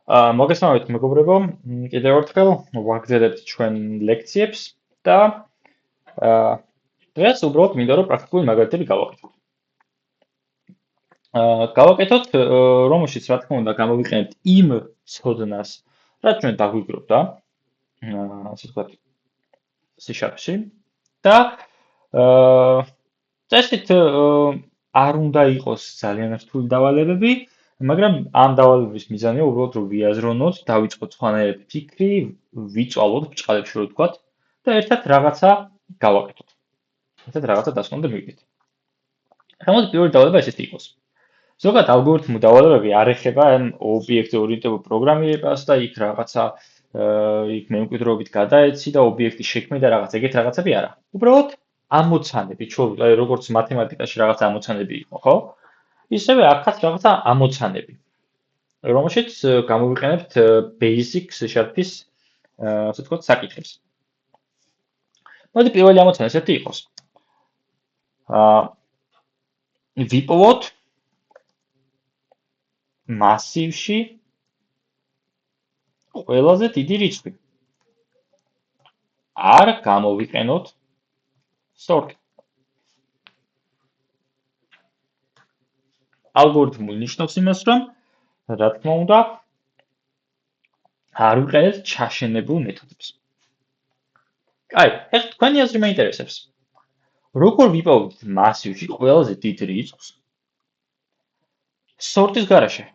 მოგესალმებით მეგობრებო, კიდევ ერთხელ ვაგრძელებთ ჩვენ ლექციებს და აა, დღეს უბრალოდ მინდა რომ პრაქტიკული მაგალითები გავაკეთოთ. გავაკეთოთ, რომელშიც რა თქმა უნდა გამოვიყენებთ იმ ცოდნას, რაც ჩვენ დაგვიგროვდა, ასე ვთქვათ, C#-ში და აა, წესით არ უნდა იყოს ძალიან რთული დავალებები, მაგრამ ამ დავალებების მიზანია უბრალოდ რომ ვიაზროვნოთ, დავიწყოთ სხვანაირად ფიქრი, ვიწვალოთ ბჭყალებში რო ვთქვათ და ერთად რაღაცა გავაკეთოთ. ერთად რაღაცა დასკვნამდე მივიდეთ. ხომალდი პირველი დავალება ესეთი იყოს. ზოგადად ალგორითმული დავალებები არ ეხება ამ ობიექტზე ორიენტირებულ პროგრამირებას და იქ რაღაცა იქ მემკვიდრეობით გადაეცი და ობიექტის შექმნა და რაღაც ეგეთ რაღაცები არა. უბრალოდ ამოცანები, როგორც მათემატიკაში რაღაც ამოცანები იყო, ხო? ისევე აქაც რაღაცა ამოცანები, რომელშიც გამოვიყენებთ basic C#-ის, ასე ვთქვათ, საკითხებს. მოდი პირველი ამოცანა ესეთი იყოს. ვიპოვოთ მასივში ყველაზე დიდი რიცხვი. არ გამოვიყენოთ sort. ალგორითმული ნიშნავს იმას, რომ რა თქმა უნდა არ ვიყენებთ ჩაშენებულ მეთოდებს. აი, ეხლა თქვენი აზრი მაინტერესებს. როგორ ვიპოვოთ მასივში ყველაზე დიდ რიცხვს sort-ის გარეშე?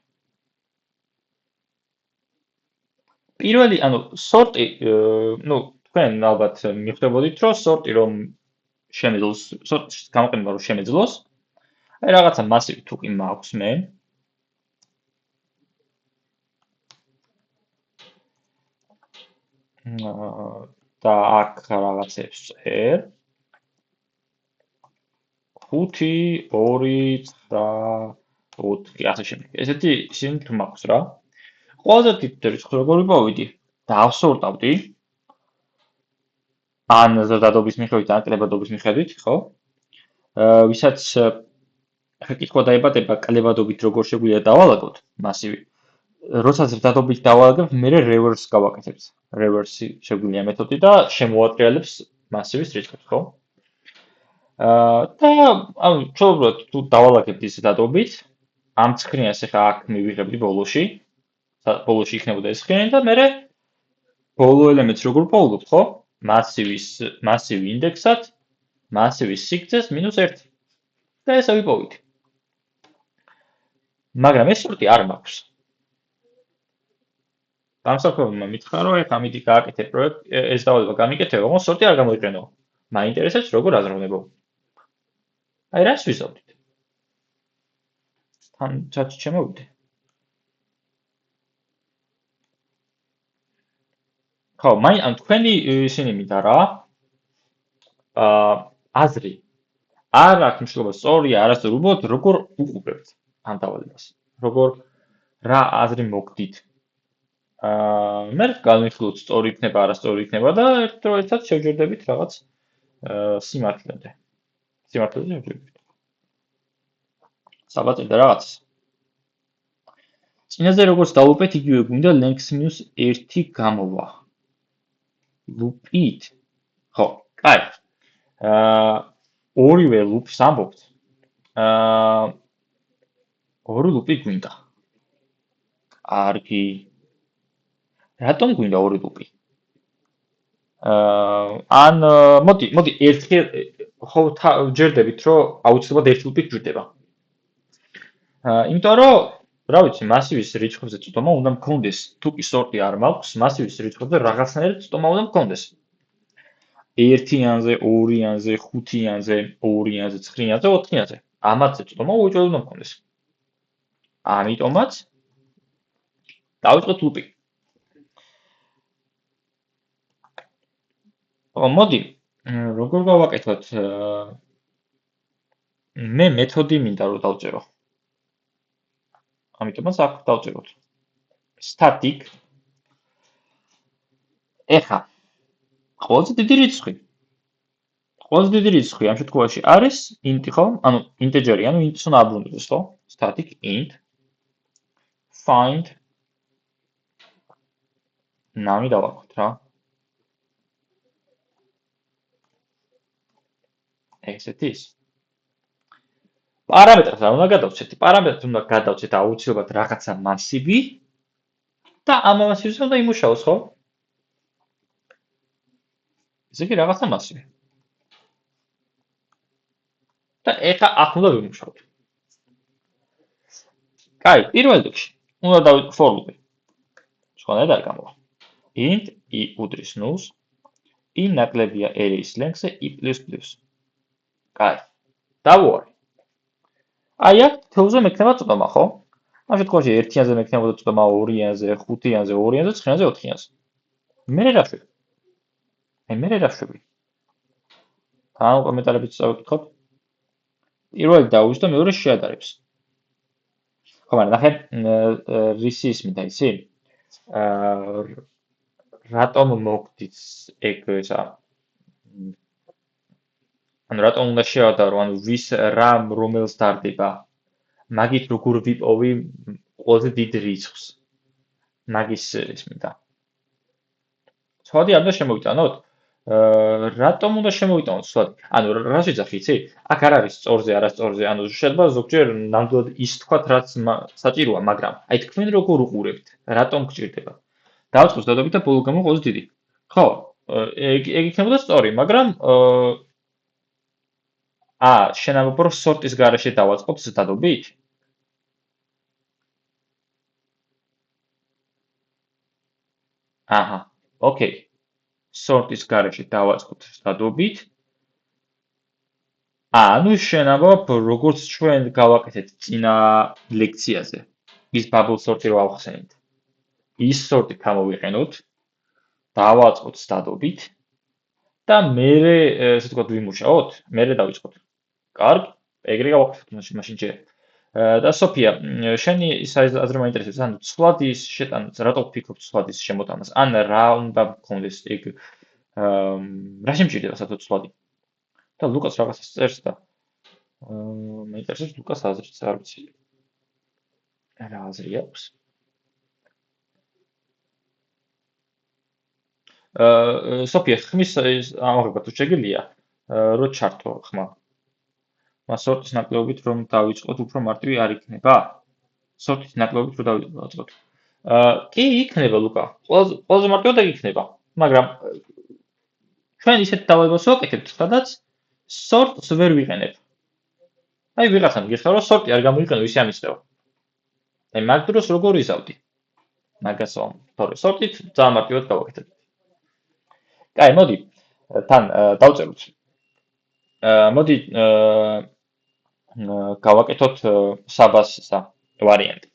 პირველი, ანუ sort-ი, თქვენ ალბათ მიხვდებოდით, რომ sort-ი რომ შემეძლოს, sort-ის გამოყენება რომ შემეძლოს, აი რაღაცა მასივი თუ კი მაქვს მე, და აქ რაღაცებს წერ 5 2 9 4 ასე შემდეგ. ესეთი ისინი თუ მაქვს რა. ყველაზე დიდ რიცხვს როგორ ვიპოვიდი? დავსორტავდი. ან ზრდადობის მიხედვით, ან კლებადობის მიხედვით, ხო? ვისაც კითხვა დაებადება კლებადობით როგორ შეგვიძლია დავალაგოთ მასივი. როცა ზრდადობით დავალაგებთ, მე reverse გავაკეთებთ. reverse შეგვიძლია მეთოდი და შემოვატრიალებს მასივის რიცხვს, ხო? და ანუ ჩვეულებრივად თუ დავალაგებთ ის ზრდადობით, ამ ცხრილს ახლა აქ მივიღებდი ბოლოში. ბოლოში იქნებოდა ეს ცხრილი და მე ბოლო ელემენტს როგორ პოულობთ, ხო? მასივი ინდექსად, მასივის სიგრძეს -1. და ესე ვიპოვით. მაგრამ ეს სორტი არ მაქვს. დამსახურებელმა მითხრა, რომ ეხლა ამით გააკეთე პროექტი, ეს დავალება გამიკეთება, მაგრამ სორტი არ გამოიყენო. მაინტერესებს როგორ აზროვნებო. აი რას ვიზავდით? თან ჩატში შემოვიდე. ხო, ან თქვენი ისინი მინდა რა? აზრი. არ აქვს მნიშვნელობა სწორია, არასწორი, უბრალოდ როგორ უყურებთ ამ დავალებას. როგორ რა აზრი მოგდით. მე განვიხილოთ სწორი იქნება, არასწორი იქნება და ერთდროულად შევჯერდებით რაღაც სიმართლემდე. სიმართლეზე შევჯერდებით. საბაწე და რაღაც. წინაზე როგორც დავუპეთ, იგივე გვინდა length-1 გამოვა. ლუპით. ხო, კაი. ორივე ლუპს ამბობთ. ორი ლუპი გვინდა. კარგი. რატომ გვინდა ორი ლუპი? ან მოდი ერთი ხო ჯერდებით, რომ აუცილებლად ერთი ლუპი გვჭირდება. იმიტომ რომ, რა ვიცი, მასივის რიცხვებზე წვდომა უნდა მქონდეს. თუ კი სორტი არ მაქვს, მასივის რიცხვებზე რაღაცნაირად წვდომა უნდა მქონდეს. 1-იანზე, 2-იანზე, 5-იანზე, 2-იანზე, 9-იანზე, 4-იანზე. ამაზე წვდომა უჭირდება უნდა მქონდეს. ამიტომაც დავიწყოთ ლუპი. მოდი, როგორ გავაკეთოთ? მე მეთოდი მინდა რომ დავწერო. ამიტომაც აქ დავწეროთ. static. ეხა ყველაზე დიდი რიცხვი. ყველაზე დიდი რიცხვი ამ შემთხვევაში არის int, ხო? ანუ ინტეჯერი, ანუ int-ს უნდა აბრუნდეს, ხო? static int find ნამი დავარქოთ რა. ესეთი ის. პარამეტრს რა უნდა გადავცეთ? პარამეტრს უნდა გადავცეთ აუცილებლად რაღაცა მასივი და ამ მასივზე უნდა იმუშაოს, ხო? ესე იგი რაღაცა მასივი. და ეხა აქ უნდა ვიმუშაოთ. კაი, პირველ რიგში უნდა დავიწყო ფორმული. სხვანაირად არ გამოვა. int i უდრის 0-ს, i ნაკლებია array-ის length-ზე i++. კაი. დავუარი. აი აქ თელზე მექნება წოდომა, ხო? ამ შემთხვევაში 1-იანზე მექნებოდა წოდომა 2-იანზე, 5-იანზე, 2-იანზე, 9-იანზე, 4-იანზე. მე რა შვები? მე რა შვები? ამ კომენტარებით წავიკითხოთ. პირველი დავუშვი და მეორე შეადარებს. ხო, მაგრამ ნახე, რისი ისმინდა ისი? რატომ მოგდით ეგ ესა? ანუ რატომ უნდა შევადარო, ანუ ვის რამ რომელს დარდება? მაგით როგორ ვიპოვი ყველაზე დიდ რიცხვს? მაგის ისმინდა. ცოდი არ უნდა შემოვიტანოთ? რატომ უნდა შემოვიტანოთ ცოდი? ანუ რას ვიძახი, იცი? აქ არ არის სწორზე, არასწორზე, ანუ შეიძლება ზოგჯერ ნამდვილად ის თქვათ, რაც საჭიროა, მაგრამ აი თქვენ როგორ უყურებთ? რატომ გჭირდება? დავწყოს დადობით და ბოლო გამო ყველაზე დიდი. ხო, ეგ იქნებოდა სწორი, მაგრამ შენამბობ რომ სორტის გარეშე დავაწყოთ დადობით? აჰა, ოკეი. სორტის გარეშე დავაწყოთ დადობით. ანუ შენამბობ როგორც ჩვენ გავაკეთეთ წინა ლექციაზე. ის bubble sort-ი რო ავხსენეთ. ის სორტი გამოვიყენოთ. დავაწყოთ დადობით და მერე ესე ვთქვათ ვიმუშაოთ, მერე დავიწყოთ. კარგი, ეგრე გავაკეთოთ მაშინ ჯერ. და სოფია, შენი ის აზრი მაინტერესებს, ანუ ცვლადის შეტანას, რატო ვფიქრობ ცვლადის შემოტანას? ან რა უნდა გქონდეს ეგ რა შემჭირდება საერთოდ ცვლადი? და ლუკას რაღაცას წერს და მაინტერესებს ლუკას აზრიც, არ ვიცი. რა აზრი აქვს? სოფია, ხმის ამაღება თუ შეგიძლია, რო ჩართო ხმა. მას სორტის ნაკლებობით რომ დავიწყოთ, უფრო მარტივი არ იქნება? სორტის ნაკლებობით რო დავიწყოთ. კი, იქნება ლუკა. ყველაზე მარტივად ეგ იქნება, მაგრამ ჩვენ ისეთ დავალებას ვაკეთებთ, სადაც სორტს ვერ ვიყენებ. აი ვიღაცამ გიხსნა რომ სორტი არ გამოიყენო, ისე ამისწევა. აი მაგ დროს როგორ ვიზავდი? მაგას ვამ, თორე სორტით ძალიან მარტივად გავაკეთებ. კაი, მოდი, თან დავწეროთ. მოდი გავაკეთოთ საბასსა ვარიანტი.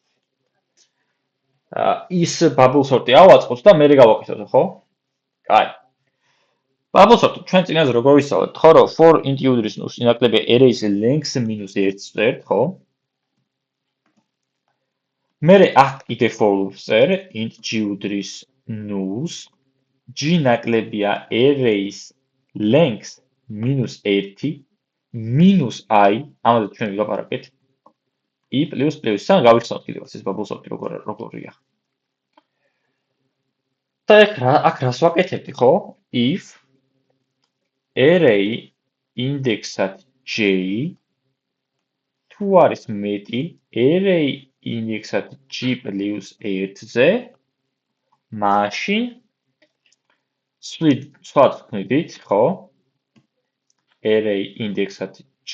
ის bubble sort-ი ავაწყოთ და მერე გავაკეთოთ, ხო? კაი. bubble sort ჩვენ წინაზე როგორ ვისწავლეთ, ხო, რომ for int უდრის 0-ს ინაკლებია array-ის length -1-ს წერთ, ხო? მერე აქ კიდე for loops წერ, int g უდრის 0-ს, g ნაკლებია array-ის length -1 -i, ამაზე ჩვენ ვილაპარაკეთ. i ++, სამ გავიხსენოთ კიდევაც ეს bubble sort-ი როგორია. და აქ რას ვაკეთებდი, ხო? if array index-at j თუ არის მეტი array index-at g +1-ზე, მაშინ სვად ვქმნით, ხო? array index-at g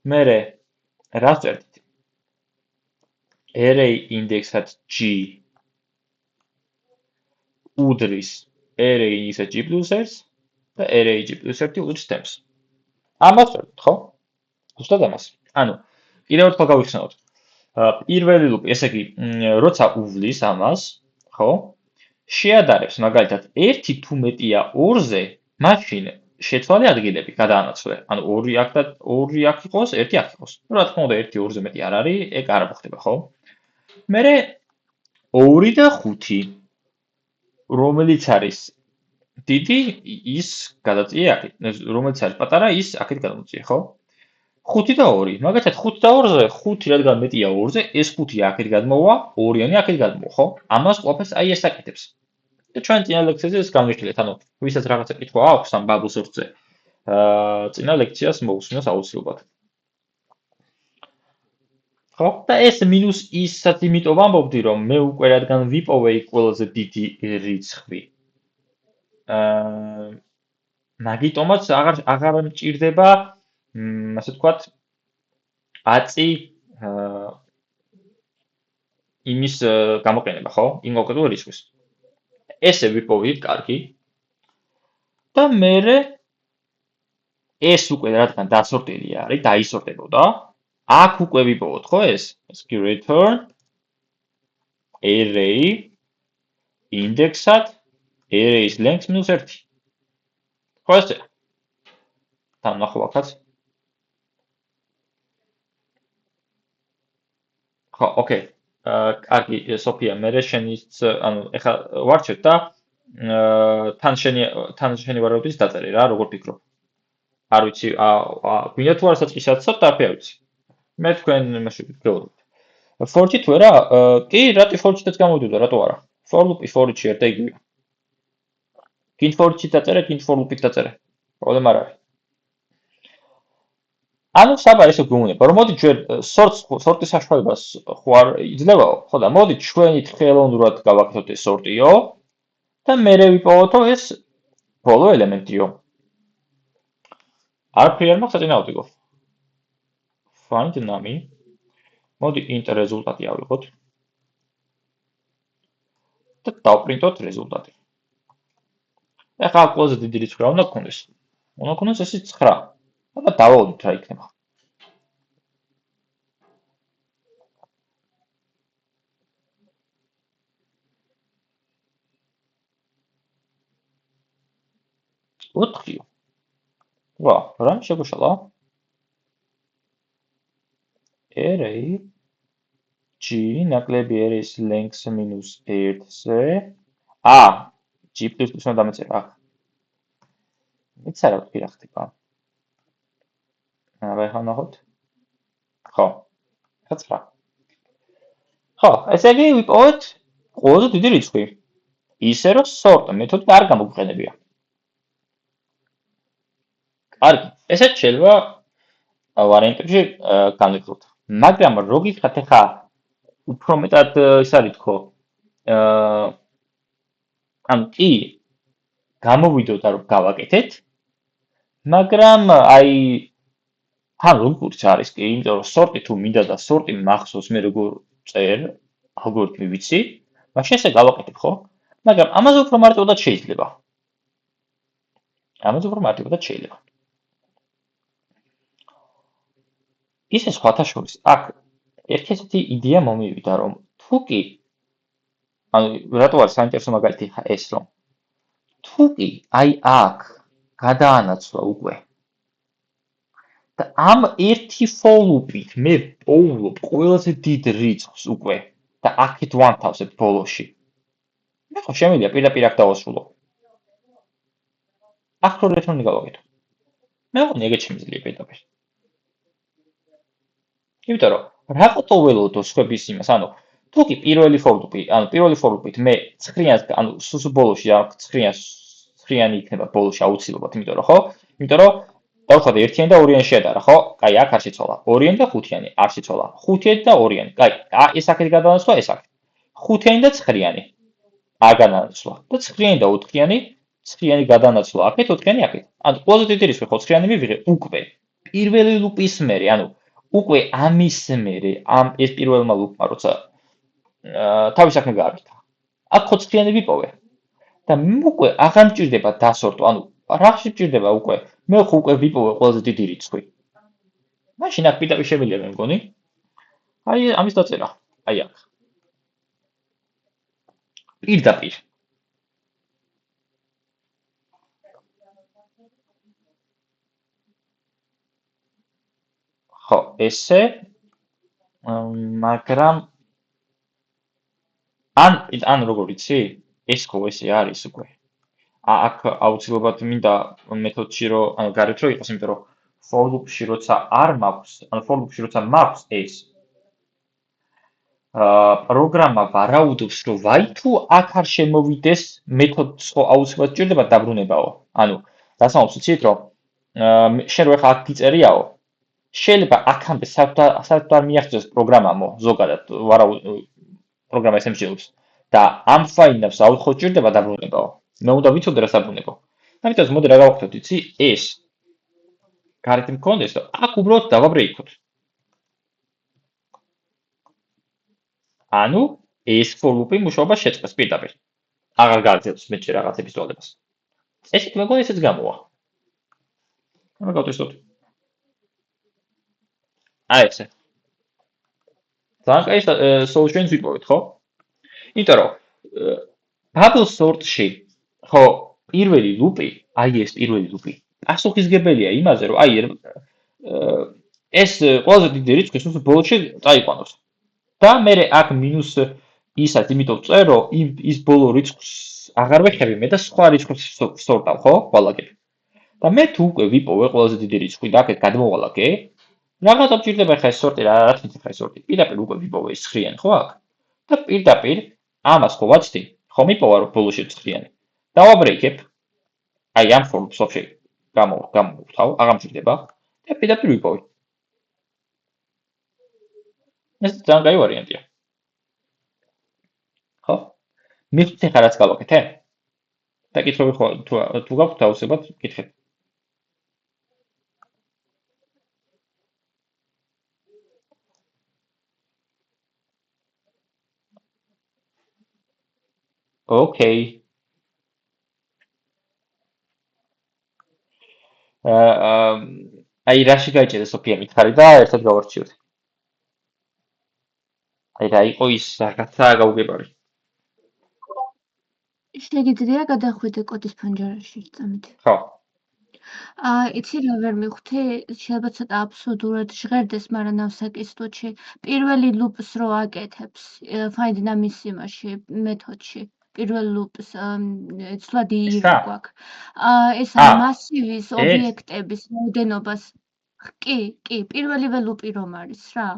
მერე რა ვწერდით? array index-at g უდრის array index-at g +1 და array g +1 უდრის temps. ამას ვწერდით, ხო? ზუსტად ამას. ანუ კიდევ ერთხელ გავიხსენოთ. პირველი ლუპი, ესე იგი, როცა უვლის ამას, ხო? შეადარებს მაგალითად 1 თუ მეტია 2-ზე, მაშინ შეცვალე ადგილები გადაანაცვლე. ანუ 2 აქ და 2 აქ იყოს, 1 აქ იყოს. ну რა თქმა უნდა 1 2-ზე მეტი არ არის, ეგ არ მოხდება, ხო? მერე 2 და 5, რომელიც არის დიდი, ის გადაწიე აქეთ. რომელიც არის პატარა, ის აქეთ გადამოწიე, ხო? 5 და 2. მაგალითად 5 და 2-ზე 5 რადგან მეტია 2-ზე, ეს 5 აქეთ გადმოვა, 2-იანი აქეთ გადმოვა, ხო? ამას ყველაფერს აი ეს აკეთებს. და ჩვენ წინა ლექციაზე ეს განვიხილეთ, ანუ ვისაც რაღაცა კითხვა აქვს ამ ბაბუს ორთზე, წინა ლექციას მოусმინოს აუცილებლად. ხო? და ეს მინუს ისაც იმიტომ ვამბობდი, რომ მე უკვე რადგან ვიპოვე იქ ყველაზე დიდი რიცხვი. მაგიტომაც აღარ მჭირდება, ასე ვთქვათ, აწი იმის გამოყენება, ხო? იმ კონკრეტულ რიცხვის. ესე ვიპოვით, კარგი. და მე ეს უკვე რადგან დასორტილი არის, დაისორტებოდა, აქ უკვე ვიპოვოთ, ხო ეს? ეს კი return array index-ად array-ის length -1. ხო ესე? თან ნახავთ. ხო, ოკეი. კარგი, სოფია, მე შენიც, ანუ ეხლა ვარჩევ და თან შენი ვარაუდის დაწერე რა, როგორ ფიქრობ? არ ვიცი, გვინდა თუ არა საწყისაცად და არ ვიცი. მე თქვენ იმაში ვგეუბნებით. For-ში თუ არა, კი, რატო for-შიც გამოვიდოდა, რატო არა? For loop-ი for-ში ერთ და იგივეა. გინდ for-ში დაწერე, გინდ for loop-ით დაწერე. პრობლემა არ არის. ანუ საბა ესე გვეუბნება, რომ მოდი ჩვენ სორტის საშუალებას ხო არ იძლევაო, ხო და მოდი ჩვენით ხელოვნურად გავაკეთოთ ეს სორტიო და მე ვიპოვოთო ეს ბოლო ელემენტიო. არაფერი არ მაქვს საწინააღმდეგო. Find nami. მოდი int რეზულტატი ავიღოთ. და დავპრინტოთ რეზულტატი. ეხლა ყველაზე დიდი რიცხვი რა უნდა გქონდეს? უნდა გქონდეს ესე 9. აბა დავაუდოთ რა იქნება. ოთხიო. ვა, რა შეგვეშალა? array g ნაკლები array-ის length -1-ზე. g++ უნდა დამეწერა. იცი რა ვთქვი რა ხდება. აბა ახლა ნახოთ. ხო. 9. ხო, ესე იგი ვიპოვეთ ყველაზე დიდი რიცხვი. ისე რომ sort მეთოდი არ გამოგვიყენებია. კარგი, ესეც შეიძლება ვარიანტებში განვიხილოთ. მაგრამ რო გითხრათ ახლა უფრო მეტად ის არის თქო. ანუ კი გამოვიდოდა რომ გავაკეთეთ, მაგრამ აი თან როგორიც არის კი, იმიტომ რომ sort-ი თუ მინდა და sort-ი მახსოვს მე როგორ წერ, ალგორითმი ვიცი, მაშინ ესე გავაკეთებ, ხო? მაგრამ ამაზე უფრო მარტივად შეიძლება. ამაზე უფრო მარტივად შეიძლება. ისე სხვათა შორის, აქ ერთ-ერთი იდეა მომივიდა, რომ თუ კი ანუ რატო არის საინტერესო მაგალითი ეს რომ თუ კი აი აქ გადაანაცვლა უკვე და ამ ერთი for-loop-ით მე პოულობ ყველაზე დიდ რიცხვს უკვე და აქეთ ვანთავსებ ბოლოში. მე ხო შემიძლია პირდაპირ აქ დავასრულო. აქ რო რეturn-ი გავაკეთო. მე მგონი ეგეც შემიძლია პირდაპირ. იმიტომ რომ რაყოთო ველოდო სხვების იმას, ანუ თუ კი პირველი for-loop-ით მე 9-ს, ანუ სულ ბოლოში აქ 9-იანი იქნება ბოლოში აუცილებლად, იმიტომ რომ ხო? იმიტომ რომ დავხვალე 1-იანი და 2-იანი შეადარა, ხო? კაი, აქ არ შეცვალა. 2-იანი და 5-იანი არ შეცვალა. 5-იანი და 2-იანი. კაი, ეს აქეთ გადაანაცვლა, ეს აქ. 5-იანი და 9-იანი. არ გადაანაცვლა. და 9-იანი და 4-იანი, 9-იანი გადაანაცვლა აქეთ, 4-იანი აქეთ. ანუ ყველაზე დიდი რიცხვი ხო 9-იანი მივიღე უკვე. პირველი ლუპის მერე, ანუ უკვე ამის მერე, ეს პირველმა ლუპმა როცა თავის საქმე გააკეთა. აქ 9-იანი ვიპოვე. და უკვე აღარ მჭირდება დასორტო, ანუ რა შეჭირდება უკვე? მე ხო უკვე ვიპოვე ყველაზე დიდი რიცხვი. მაშინ აქ პირდაპირ შემიძლია მე მგონი. აი ამის დაწერა. აი აქ. პირდაპირ. ხო, ესე მაგრამ ან როგორ იცი? ეს ხო ესე არის უკვე. აქ აუცილებლად მინდა მეთოდში რომ ანუ გარეთ რომ იყოს, იმიტომ რომ for loop-ში როცა არ მაქვს, ანუ for loop-ში როცა მაქვს ეს პროგრამა ვარაუდობს, რომ ვაი თუ აქ არ შემოვიდეს მეთოდს ხო აუცილებლად სჭირდება დაბრუნებაო. ანუ დასამალს იცით, რომ შენ რო ახლა აქ გიწერიაო, შეიძლება აქამდე საერთოდ არ მიაღწიოს პროგრამამო, ზოგადად პროგრამა ეს ემსჯელობს და ამ ფაილებს აუცილებლად სჭირდება დაბრუნებაო. მე უნდა ვიცოდე რა დაბრუნებაო. ამიტომ მოდი რა გავაკეთოთ, იცი? ეს გარეთ მქონდეს და აქ უბრალოდ დავაბრეიქოთ. ანუ ეს for loop-ი მუშაობას შეწყებს პირდაპირ. აღარ გააგრძელებს მეტჯერ რაღაცების დვალებას. წესით მეგონი ესეც გამოვა. რა გავთხოვთ? აი ესე. ძალიან კაი solution-ს ვიპოვეთ, ხო? იმიტომ რომ bubble sort-ში ხო პირველი loop-ი, აი ეს პირველი loop-ი, პასუხისგებელია იმაზე, რომ აი ეს ყველაზე დიდი რიცხვი სულ ბოლოში წაიყვანოს. და მე აქ მინუს ისაც იმიტომ წერ, რომ ის ბოლო რიცხვს აღარ ვეხები, მე და სხვა რიცხვს ვსორტავ, ხო? ვალაგებ. და მე თუ უკვე ვიპოვე ყველაზე დიდი რიცხვი და აქეთ გადმოვალაგე, რაღაცა მჭირდება ხა ეს სორტი რა თქმა უნდა ეს სორტი. პირდაპირ უკვე ვიპოვე ეს ცხრიანი, ხო აქ? და პირდაპირ ამას ხო ვაცდი, ხო მიპოვა რომ ბოლოში ცხრიანი. დავაბრეიქებ. აი ამ ფორმს ვაფშე გამოვთავ, აღარ მჭირდება და პირდაპირ ვიპოვე. ეს ძალიან კაი ვარიანტია. ხო? მიხთ ხა რაც გავაკეთე? და კითხვები ხო თუ გაქვთ თავისებად კითხეთ. ოკეი. აი რაში გაიჭირე სოფია მითხარი და ერთად გავარჩიოთ. აი რა იყო ის რაღაცა გაუგებარი. შეგიძლია გადახვიდე კოდის ფანჯარაში წამით. ხო. იცი რა ვერ მივხვდი, შეიძლება ცოტა აბსურდულად ჟღერდეს, მაგრამ ნავსაკისტუთში პირველი ლუპს რო აკეთებს find name-ის იმაში მეთოდში. პირველ ლუპს ცვლადი ირა გვაქვს. ეს მასივის ობიექტების რაოდენობას კი, პირველივე ლუპი რომ არის რა.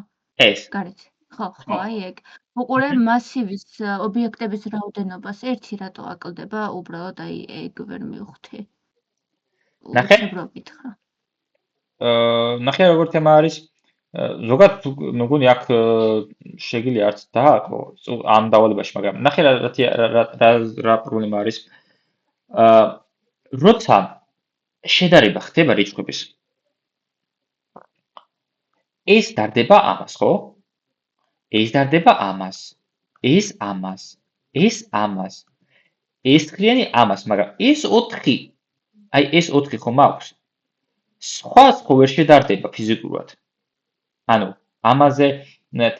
ეს. გარეთ. ხო, აი ეგ. უყურე მასივის ობიექტების რაოდენობას ერთი რატო აკლდება, უბრალოდ აი ეგ ვერ მივხვდი. ნახე? მითხრა. ნახე როგორ თემა არის. ზოგადად მეგონი აქ შეგიძლია არც დააკლო ამ დავალებაში, მაგრამ ნახე რა პრობლემა არის. როცა შედარება ხდება რიცხვების. ეს დარდება ამას, ხო? ეს დარდება ამას. ეს ამას. ეს ამას. ეს ცხრიანი ამას, მაგრამ ეს 4 აი ეს 4 ხომ აქვს? სხვა ვერ შედარდება ფიზიკურად. ანუ ამაზე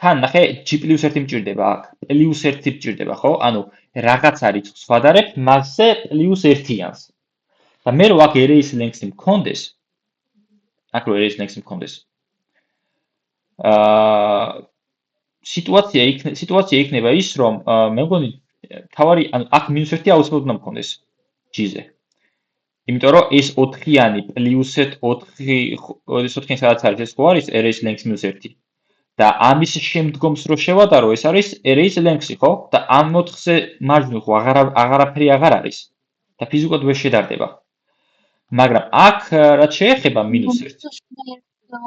თან ნახე G+1 მჭირდება აქ, +1 მჭირდება, ხო? ანუ რაღაცა რიცხვს ვადარებ, მასზე +1-იანს. და მე რო აქ array-ის length-ი მქონდეს, აქ რო array-ის length-ი მქონდეს. სიტუაცია იქნება ის, რომ მე მგონი თავარი ანუ აქ -1 აუცილებლად უნდა მქონდეს G-ზე. იმიტომ რომ ეს 4-იანი +4 4-იანი სადაც არის ეს ხო არის array-ის length -1 და ამის შემდგომს რო შევადარო ეს არის array-ის length-ი ხო და ამ 4-ზე მარჯვნივ ხო აღარაფერი აღარ არის და ფიზიკურად ვერ შედარდება მაგრამ აქ რაც შეეხება -1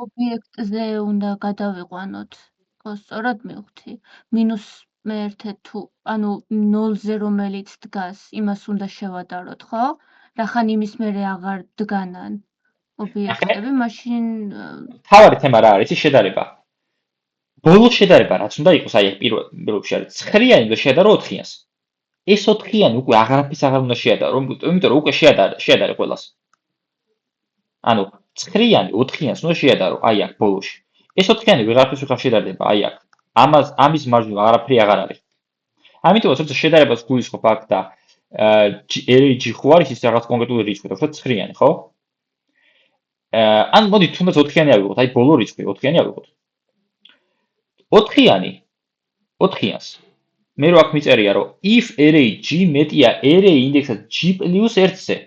ობიექტზე უნდა გადავიყვანოთ ხო სწორად მივხვდი -1 თუ ანუ 0-ზე რომელიც დგას იმას უნდა შევადაროთ ხო რახან იმის მერე აღარ დგანან ობიექტები, მაშინ თავარი თემა რა არის, შედარება. ბოლო შედარება რაც უნდა იყოს, აი პირველ რიგში არის 9-იანი და შეადარო 4-იანს. ეს 4-იანი უკვე აღარაფერს აღარ უნდა შეადარო, იმიტომ რომ უკვე შეადარე ყველას. ანუ 9-იანი 4-იანს უნდა შეადარო, აი აქ ბოლოში. ეს 4-იანი ვეღარაფერს ვეღარ შედარდება, აი აქ. ამის მარჯვნივ აღარაფერი აღარ არის. ამიტომაც როცა შედარებას გულისხმობ აქ და array-G ხო არის ის რაღაც კონკრეტული რიცხვი, თქო 9-იანი, ხო? ან მოდი თუნდაც 4-იანი ავიღოთ, აი ბოლო რიცხვი 4-იანი ავიღოთ. 4-იანს. მე რო აქ მიწერია, რომ if array G მეტია array ინდექსად G+1-ზე.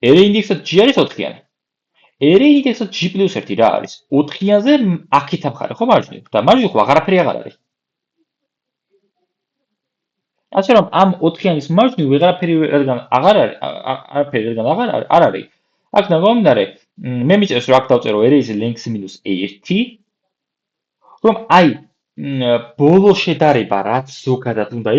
array ინდექსად G არის 4-იანი. ერი ინდექსად g+1 რა არის? 4-იანზე აქეთ ამხარე, ხო მარჯვნივ? და მარჯვნივ ხო აღარაფერი აღარ არის. ასე რომ ამ 4-იანის მარჯვნივ ვეღარაფერი რადგან აღარ არის, არაფერი რადგან აღარ არის. აქ გამომდინარე, მე მიწერს რომ აქ დავწერო eri is length minus 1, რომ აი ბოლო შედარება რაც ზოგადად უნდა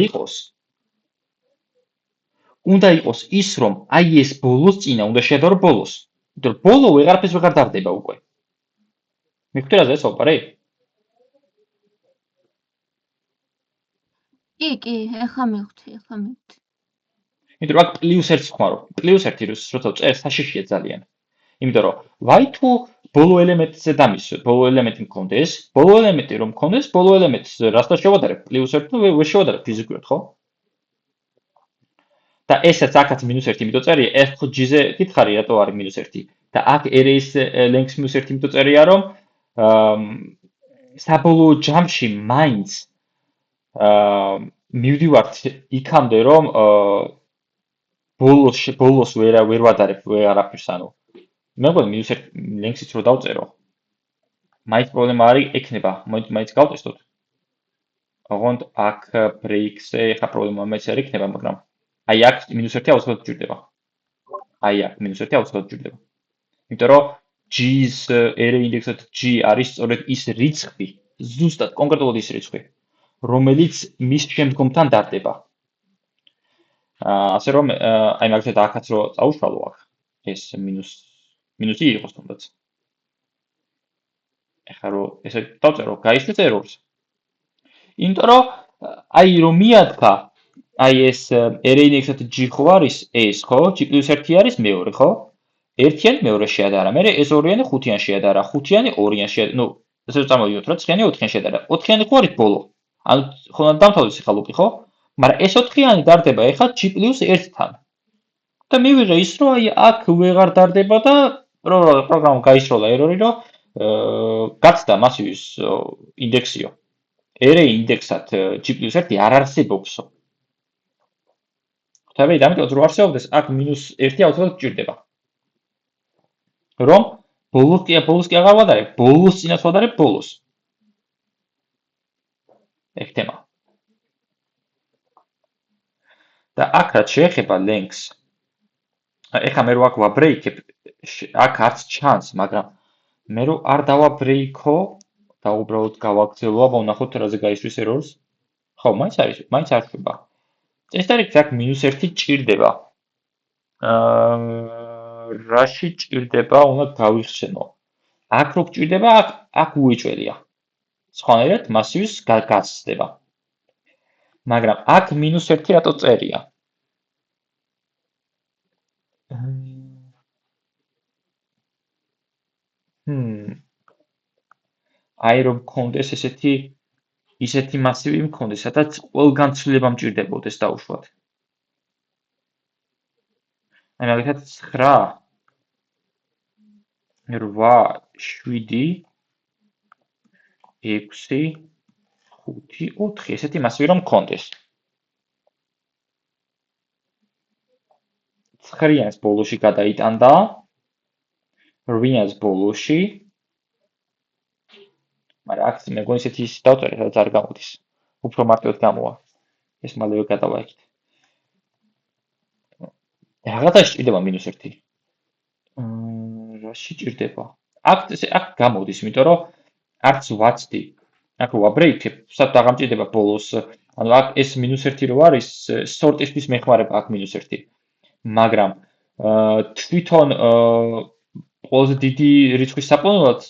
იყოს ის რომ აი ეს ბოლოს წინა უნდა შედარო ბოლოს. იმიტომ რომ ბოლო ვეღარაფერს ვეღარ დავდება უკვე. მიხვდი რა ზეს ვაპარე? კი, ეხლა მივხვდი. იმიტომ რომ აქ +1 ხმარო. +1 როცა წერს საშიშია ძალიან. იმიტომ რომ ვაი თუ ბოლო ელემენტზე დამისვე, ბოლო ელემენტი მქონდეს, ბოლო ელემენტი რომ მქონდეს, ბოლო ელემენტს რასთან შევადარებ? +1 თუ ვერ შევადარებ ფიზიკურად, ხო? და ესაც აქაც -1 იმიტომ წერია, f-g-ზე გითხარი რატო არის -1 და აქ array-ის length -1 იმიტომ წერია, რომ საბოლოო ჯამში მაინც მივდივართ იქამდე, რომ ბოლოს ვერ ვადარებ ვეღარაფერს, ანუ მე მგონი -1 length-იც რო დავწერო, მაინც პრობლემა არის ექნება, მაინც გავტესტოთ. ოღონდ აქ break-ზე ეხა პრობლემა მეც არ იქნება, მაგრამ აი აქ -1 აუცილებლად გჭირდება. აი აქ -1 აუცილებლად გჭირდება. იმიტომ რომ g-ის array ინდექსად g არის სწორედ ის რიცხვი, ზუსტად კონკრეტულად ის რიცხვი, რომელიც მის შემდგომთან დარდება. ასე რომ აი მაგალითად აქაც რო წავუშვალო აქ ეს მინუსი იყოს თუნდაც. ეხლა რო ესე დავწერო, გაიშვით errors. იმიტომ რომ აი რომ მიადგა აი ეს array index-ად g ხო არის ეს, ხო? g+1 არის მეორე, ხო? ერთიანი მეორე შეადარა, მე ეს ორიანი ხუთიან შეადარა, ხუთიანი ორიან შეადარა, ნუ ესე წამოვიდოთ რა, 9-იანი 4-იან შეადარა. 4-იანი ხო არის ბოლო. ანუ ხო დამთავრდეს ხა ლუპი, ხო? მაგრამ ეს 4-იანი დარდება ეხლა g+1-თან. და მივიღე ის რომ აი აქ ვეღარ დარდება და პროგრამა გაისროლა error-ი რომ გაცდა მასივის ინდექსიო. array ინდექსად g+1 არ არსებობსო. ხვდები, ამიტომ რო არსებობდეს, აქ -1 აუცილებლად გჭირდება. რომ ბოლოს კი აღარ ვადარებ, ბოლოს წინათ ვადარებ ბოლოს. ეგ თემა. და აქ რაც შეეხება lengths, ეხლა მე რო აქ ვაბრეიქებ, აქ არც ჩანს, მაგრამ მე რო არ დავაბრეიქო და უბრალოდ გავაგრძელო, აბა ვნახოთ რაზე გაისვრის errors. ხო, მაინც არ შვება. წესდარით აქ -1 ჭირდება. რაში ჭირდება, უნდა გავიხსენო. აქ რო გჭირდება, აქ უეჭველია. სხვანაირად მასივის გაცდება. მაგრამ აქ -1 რატო წერია? აი რომ მქონდეს ისეთი მასივი მქონდეს, სადაც ყველგან ცვლილება მჭირდებოდეს დაუშვათ. აი მაგალითად 9 8 7 6 5 4 ესეთი მასივი რომ მქონდეს. 9-იანს ბოლოში გადაიტანდა, 8-იანს ბოლოში, მაგრამ აქ მე მგონი ისეთი ის დავწერე, სადაც არ გამოდის. უფრო მარტივად გამოვა. ეს მალევე გადავაიქით. რაღაცა ჭირდება -1. რაში ჭირდება? აქ გამოდის, იმიტომ რომ არც ვაცდი. აქ ვაბრეიქებ, საერთოდ აღარ მჭირდება ბოლოს. ანუ აქ ეს -1 რო არის, სორტისთვის მეხმარება აქ -1. მაგრამ თვითონ ყველაზე დიდი რიცხვის საპონად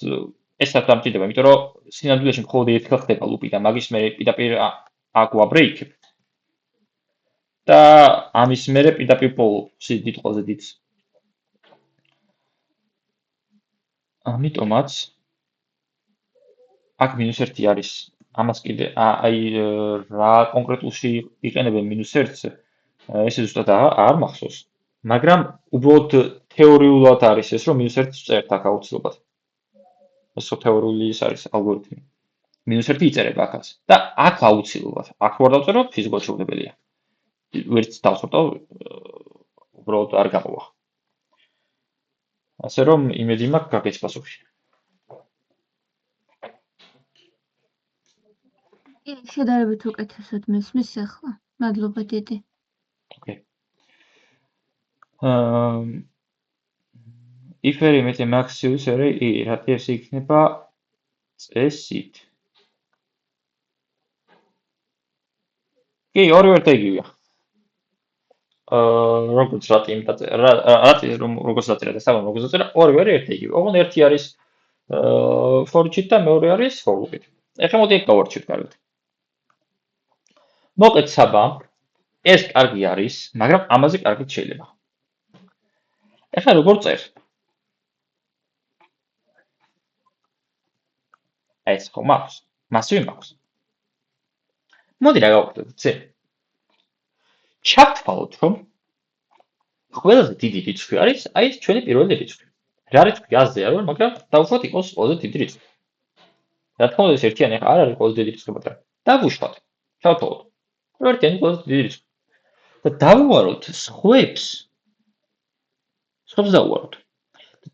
ეს საერთოდ არ მჭირდება, იმიტომ რომ სინამდვილეში მხოლოდ ერთხელ ხდება ლუპი და მაგის მერე პირდაპირ აქ ვაბრეიქებ. და ამის მერე პირდაპირ პოულობ სიდიდით ყველაზე დიდს. ამიტომაც აქ -1 არის. ამას კიდე აი რა კონკრეტულში იყენებენ -1-ს, ესე ზუსტად არ მახსოვს. მაგრამ უბრალოდ თეორიულად არის ეს, რომ -1-ს წერთ აქ აუცილებლად. ეს თეორიული ის არის ალგორითმი. -1 იწერება აქაც. და აქ აუცილებლად. აქ ვარ დავწერო, ფიზიკურად შეუძლებელია. ვერც დავსვეტო, უბრალოდ არ გამოვა. ასე რომ იმედი მაქვს გაგეც პასუხი. კი, შედარებით უკეთესად მესმის ახლა. მადლობა დიდი. ოკეი. if ერი მეტი max-ის ერი i, რატი ეს იქნება წესით. კი, ორივე ერთ იგივეა. როგორც რატი რატი როგორც დაწერა და საბამ როგორც დაწერა, ორივე ერთ იგივე. ოღონდ ერთი არის for-ით და მეორე არის for-ით. ეხლა მოდი ეგ გავარჩიოთ კარგად. მოკლედ საბა, ეს კარგი არის, მაგრამ ამაზე კარგით შეიძლება. ეხლა როგორ წერ? ეს ხო მაქვს, მასივე მაქვს. მოდი რა გავაკეთოთ, იცი? ჩავთვალოთ, რომ ყველაზე დიდი რიცხვი არის აი ეს ჩვენი პირველი რიცხვი. რა რიცხვი აზია რომ, მაგრამ დავუშვათ იყოს ყველაზე დიდი რიცხვი. რა თქმა უნდა ეს ერთიანი ახლა არ არის ყველაზე დიდი რიცხვი, მაგრამ დავუშვათ. ჩავთვალოთ. რომ ერთიანი ყველაზე დიდი რიცხვი. და დავუვაროთ სხვებს. სხვებს დავუვაროთ.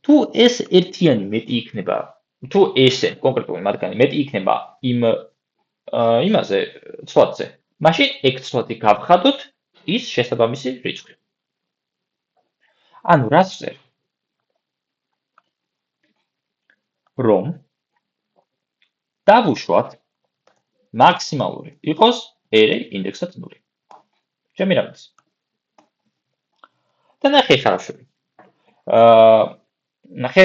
თუ ეს ერთიანი მეტი იქნება, თუ ესე კონკრეტული მათგანი მეტი იქნება იმაზე ცვლადზე, მაშინ ეგ ცვლადი გავხადოთ ის შესაბამისი რიცხვი. ანუ რას ვწერ? რომ დავუშვათ მაქსიმალური იყოს ერი ინდექსად 0. ჩემი რა ვიცი. და ნახე ხარშები. ნახე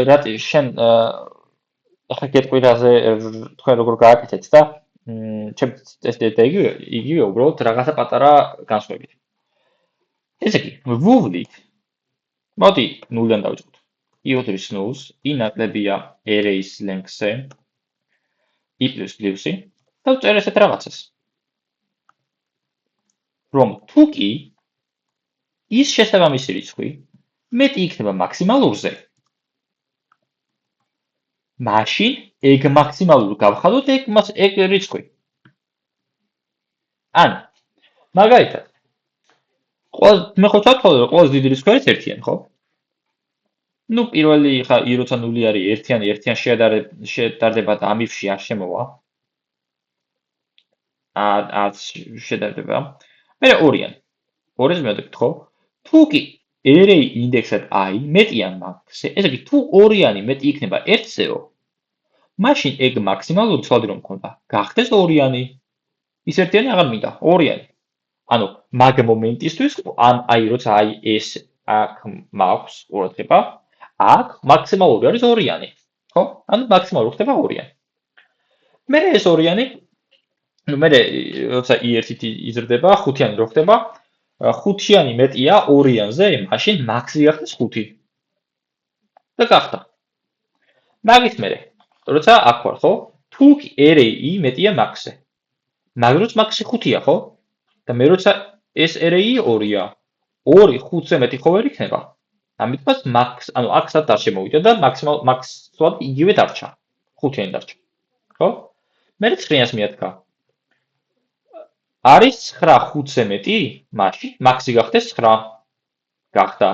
რატი შენ ახლა გეტყვირაზე თქვენ როგორ გააკეთეთ და ჩემს ტესტი და იგივე უბრალოდ რაღაცა პატარა განსხვავებით. ესე იგი, ვუვლით. მოდი 0-დან დავიწყოთ. i უდრის 0-ს, i ნაკლებია array-ის length-ზე, i plus plus-ი და ვწერ ესეთ რაღაცას. რომ თუ კი ის შესაბამისი რიცხვი მეტი იქნება მაქსიმალურზე, მაშინ ეგ მაქსიმალურ გავხადოთ ეგ რიცხვი. ან მაგალითად მე ხო ჩავთვალე რომ ყველაზე დიდი რიცხვი არის ერთიანი, ხო? ნუ პირველი ხა i როცა 0 არის ერთიან შედარდება და ამ if-ში არ შემოვა. შედარდება. მერე ორიანი. ორს მევდებით, ხო? თუ კი array ინდექსად i მეტია max-ზე, ესე იგი თუ ორიანი მეტი იქნება 1-ზეო, მაშინ ეგ მაქსიმალური ცვლადი რომ მქონდა, გახდეს ორიანი. ის ერთიანი აღარ მინდა, ორიანი. ანუ მაგ მომენტისთვის ამ i როცა i ეს აქ მაქვს ყურადღება, აქ მაქსიმალური არის ორიანი. ხო? ანუ მაქსიმალური ხდება ორიანი. მერე ეს ორიანი ნუ მერე როცა i1-ით იზრდება, ხუთიანი რო ხდება, ხუთიანი მეტია ორიანზე, მაშინ მაქსი გახდეს 5. და გახდა. მაგის მერე, როცა აქ ვარ, ხო? თუ array მეტია max-ზე. მაგრამ max-ი 5-ია, ხო? და მე როცა ეს array 2-ია, 2 5-ზე მეტი ხო ვერ იქნება? ამიტომაც max, ანუ აქ სად არ შემოვიდა და max ცვლადი იგივე დარჩა. 5-იანი დარჩა. ხო? მე 9-ს მიადგა. არის 9 5-ზე მეტი? მაშინ max-ი გახდეს 9. გახდა.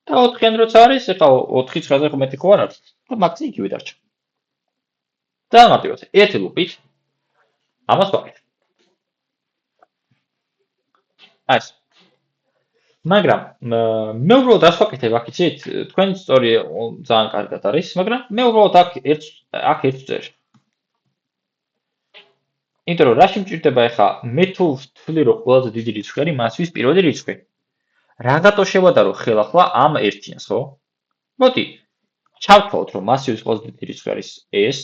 და 4-იანი როცა არის, ეხლა 4 9-ზე მეტი ხო არ არის? და max-ი იგივე დარჩა. და მარტივად, ერთი ლუპით ამას ვაკეთებ. ეს. მაგრამ მე უბრალოდ რას ვაკეთებ, აქ იცით? თქვენი სწორი ძალიან კარგად არის, მაგრამ მე უბრალოდ აქ ერთ წერ. იმიტომ რომ რაში მჭირდება ახლა მე თუ ვთვლი რომ ყველაზე დიდი რიცხვი არის მასვის პირველი რიცხვი. რაგატო შევადარო ხელახლა ამ ერთიანს, ხო? მოდი ჩავთვალოთ რომ მასვის ყველაზე დიდი რიცხვი არის ეს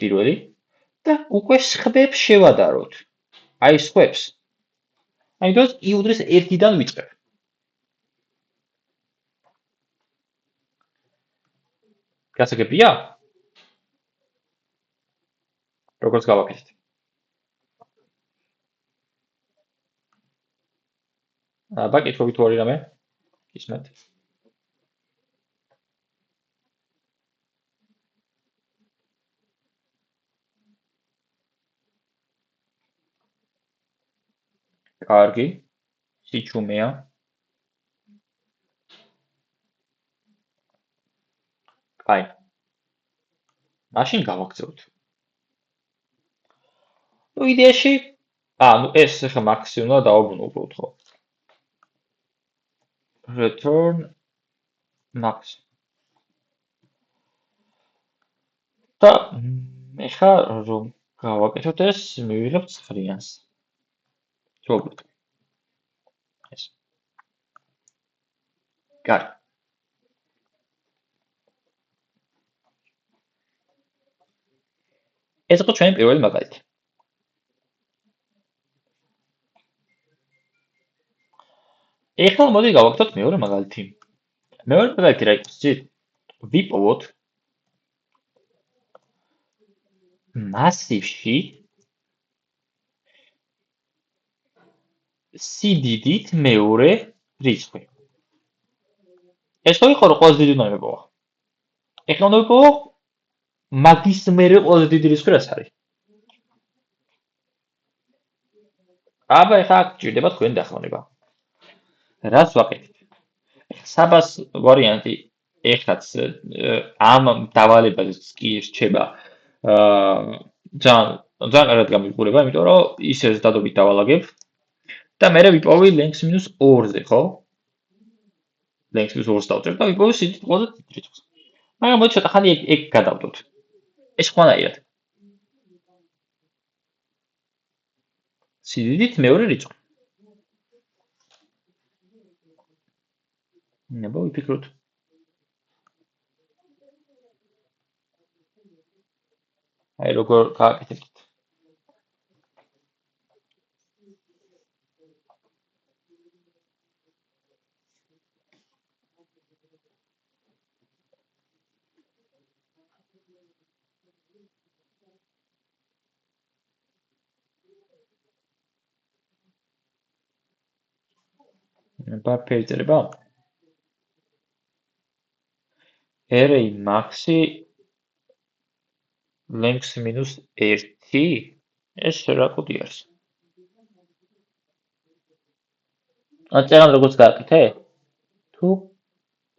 პირველი და უკვე სხვებს შევადაროთ. აი სხვებს. აიდოს i უდრის 1-დან ვიწყებ. გასაგებია? როგორც გავაკეთეთ. აბა კითხავით თუ არის რამე? ისმეთ. კარგი. სიჩუმეა. კაი. მაშინ გავაგზავნოთ. ნუ იდეაში, ნუ ეს ახლა მაქსი უნდა დავაბრუნო უბრალოდ, ხო? Return max. და ეხლა რომ გავაკეთოთ ეს, მივიღებთ 9-ს. შევაბლოთ. ეს. კარგი. ეს იყო ჩვენი პირველი მაგალითი. ეხლა მოდი გავაკეთოთ მეორე მაგალითი. მეორე მაგალითი რა იყოს? ვიპოვოთ მასივში სიდიდით მეორე რიცხვი. ეს ხო იყო რომ ყველაზე დიდი უნდა მიპოვა. ეხლა უნდა ვიპოვო მაგის მერე ყველაზე დიდი რიცხვი რაც არის. აბა ეხლა გჭირდება თქვენი დახმარება. რას ვაკეთებ? საბას ვარიანტი ეხლაც ამ დავალებას კი რჩება ძალიან კარგად გამიგურება, იმიტომ რომ ისე დადობით დავალაგებ და მე ვიპოვი length minus 2-ზე, ხო? length minus 2-ს დავწერთ და ვიპოვი სიდიდით ყველაზე დიდ რიცხვს. მაგრამ მოდი ცოტა ხანი ეგ გადავდოთ. ეს ხვანაირად. სიდიდით მეორე რიცხვი. ნება ვიფიქროთ. აი როგორ გააკეთებთ. ნება ფერწერება. array maxi length minus 1 ეს რა კოდი არის? წერან როგორც გააკეთე? თუ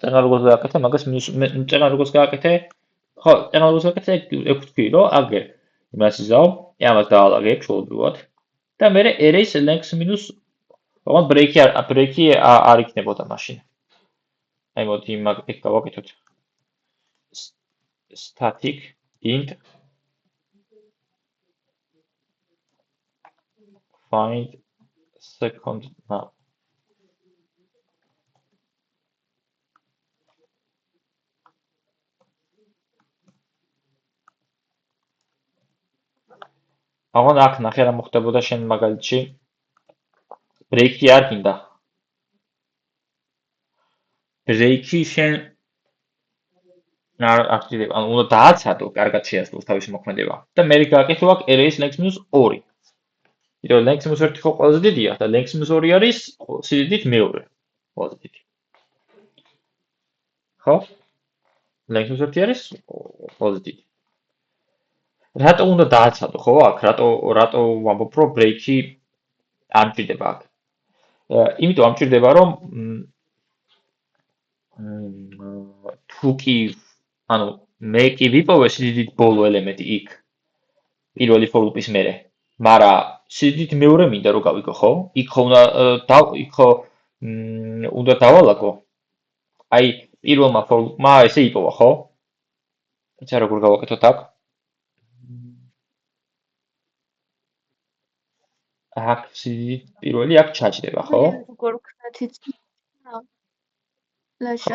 წერან როგორც გააკეთე, მაგას მინუს წერან როგორც გააკეთე? ხო, წერან როგორც გააკეთე, ეგ ვთქვი, რომ აგერ იმას იზავ, ამას დავალაგებ ჩვეულებრივად და მე array length minus ოღონდ break-ი არ იქნებოდა მაშინ. აი მოდი ეგ გავაკეთოთ. static int find second now. აღონ აქ ნახე რა მოხდებოდა შენ მაგალითში. break-ი არ გინდა. break-ი შენ არ გჭირდება, ანუ უნდა დააცადო, კარგად შეასრულოს თავისი მოქმედება. და მე გააკეთო აქ array length minus 2. იმიტომ length minus 1 ხო ყველაზე დიდია და length minus 2 არის სიდიდით მეორე. ყველაზე დიდი. ხო? length minus 1 არის ყველაზე დიდი. რატო უნდა დააცადო, ხო აქ? რატო ვამბობ, რომ break-ი არ მჭირდება აქ? იმიტომ არ მჭირდება, რომ თუ კი ანუ მე კი ვიპოვე სიდიდით ბოლო ელემენტი იქ პირველი for loop-ის მერე, მაგრამ სიდიდით მეორე მინდა რომ გავიგო, ხო? იქ ხო უნდა დავალაგო. აი პირველმა for loop-მა ესე იპოვა, ხო? იცი როგორ გავაკეთოთ აქ? აქ სიდიდით პირველი აქ ჩაჭდება, ხო? როგორ ვქნათ იცი?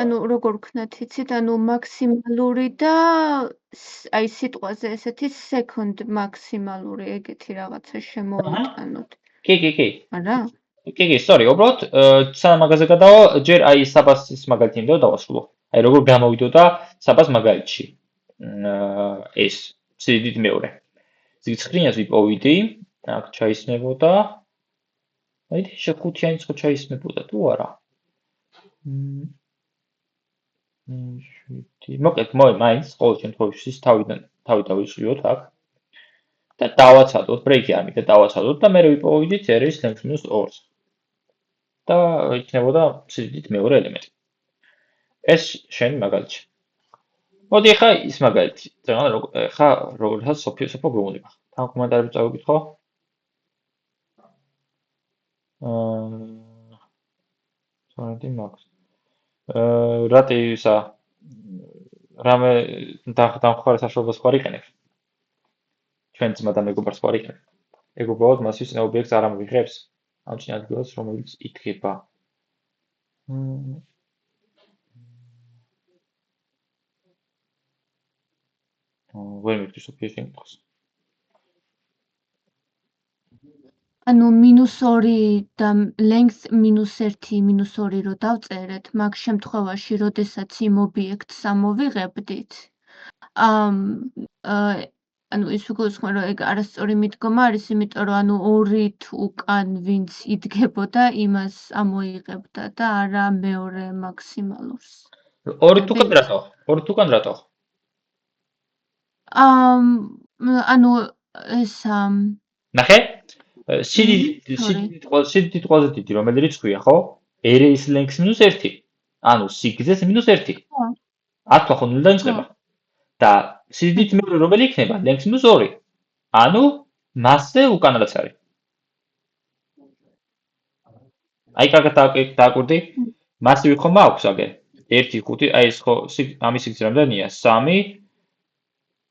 ანუ როგორ ვქნათ იცით, ანუ მაქსიმალური და აი სიტყვაზე ესეთი second მაქსიმალური ეგეთი რაღაცა შემოვიტანოთ. კი. არა? კი, sorry, უბრალოდ სანამ მაგაზე გადავა, ჯერ აი საბასის მაგალითი მინდა დავასრულო. აი როგორ გამოვიდოდა საბას მაგალითში. ეს სიდიდით მეორე. ცხრინას ვიპოვიდი, აქ ჩაისმებოდა. აი შე5-იანი ხო ჩაისმებოდა თუ არა? მოკლედ მაინც ყოველ შემთხვევაში ის თავი დავისვიოთ აქ და დავაცადოთ, break-ი არ მინდა დავაცადოთ და მე ვიპოვიდით array length minus 2-ს. და იქნებოდა სიდიდით მეორე ელემენტი. ეს შენ მაგალითში. მოდი ახლა ის მაგალითი. ახლა როგორცაც სოფო გვეუბნება. თან კომენტარები წავიკითხო. სვანეთი მაქვს. რატი ისა რამე დამხარე საშუალებას ხარ იყენებ? ჩვენ ძმა და მეგობარს ხარ იყენებ. ეგ უბრალოდ მასის ობიექტს არ ამიღებს. ამ წინ ადგილას რომელიც იდგება. ვერ მივხვდი სოფიას შემთხვევას. ანუ -2 და length -1 რო დავწერეთ, მაგ შემთხვევაში, როდესაც იმ ობიექტს ამოვიღებდით, ანუ ის უგულისხმობა, რომ ეგ არასწორი მიდგომა არის, იმიტომ რომ ანუ 2-ით უკან ვინც იდგებოდა, იმას ამოიღებდა და არა მეორე მაქსიმალურს. 2-ით უკან რატო? 2-ით უკან რატო? ანუ ეს ნახე? სიდიდით ყველაზე დიდი რომელი რიცხვია, ხო? arrays length -1. ანუ სიგრძეს -1. აქ ხო ნულიდან იწყება. და სიდიდით მეორე რომელი იქნება? length -2. ანუ მასზე უკან რაც არის. აი კარგად დააკვირდი? მასივი ხომ აქვს აგერ? 1 5 აი ეს ხო ამის სიგრძე რამდენია? 3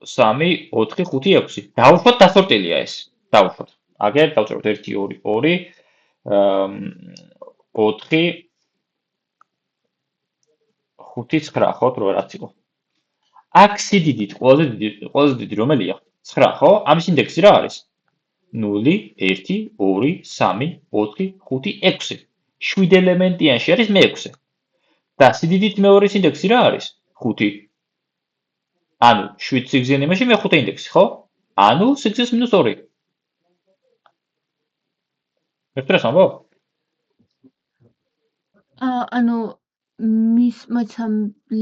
4 5 6. დავუშვათ დასორტელია ეს. დავუშვათ. აგერ დავწეროთ 1 2 2 4 5 9 ხო თუ რაც იყო. აქ სიდიდით ყველაზე დიდი რომელია? 9 ხო? ამის ინდექსი რა არის? 0 1 2 3 4 5 6. 7 ელემენტიანში არის მე-6. და სიდიდით მეორის ინდექსი რა არის? 5. ანუ 7 სიგრძიან იმაში მე-5 ინდექსი, ხო? ანუ სიგრძეს -2. მეთქრას ამბობ? ანუ მოიცა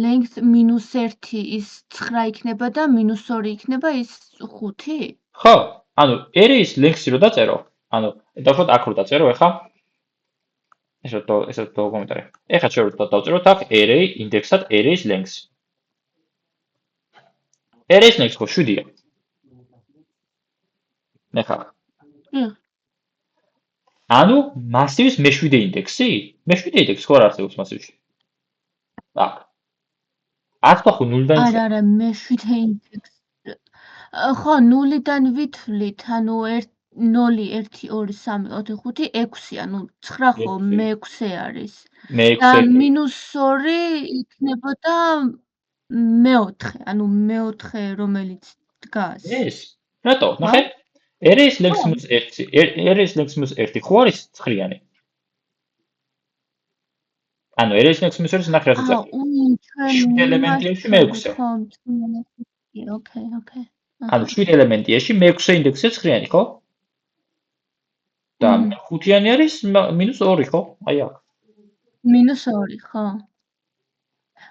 length -1 ის 9 იქნება და -2 იქნება ის 5? ხო, ანუ arrays length-ი რო დაწერო, ანუ დავუშვათ აქ რო დაწერო ახლა ესა თუ კომენტარი. ეხლა ჩვენ რო დავწეროთ აქ array ინდექსად arrays length. arrays length ხო 7-ია. ეხლა. ანუ მასივის მე-7 ინდექსი? მე-7 ინდექსი ხო არ არსებობს მასივში. აქ. აქ ხო 0-დან იწყება. არა, მე-7 ინდექსი. ხო, 0-დან ვითვლით, ანუ 0 1 2 3 4 5 6, ანუ 9 ხო მე-6 არის. და -2 იქნებოდა მე-4, ანუ მე-4 რომელიც დგას. ეს. რატო? ნახე. arrays length -1 ხო არის 9-იანი? ანუ arrays length -1 ნახე რა წერია. 7 ელემენტიაში მე-6. ოკეი. ანუ 7 ელემენტიაში მე-6 ინდექსია 9-იანი, ხო? და 5-იანი არის -2, ხო? აი აქ. -2, ხო.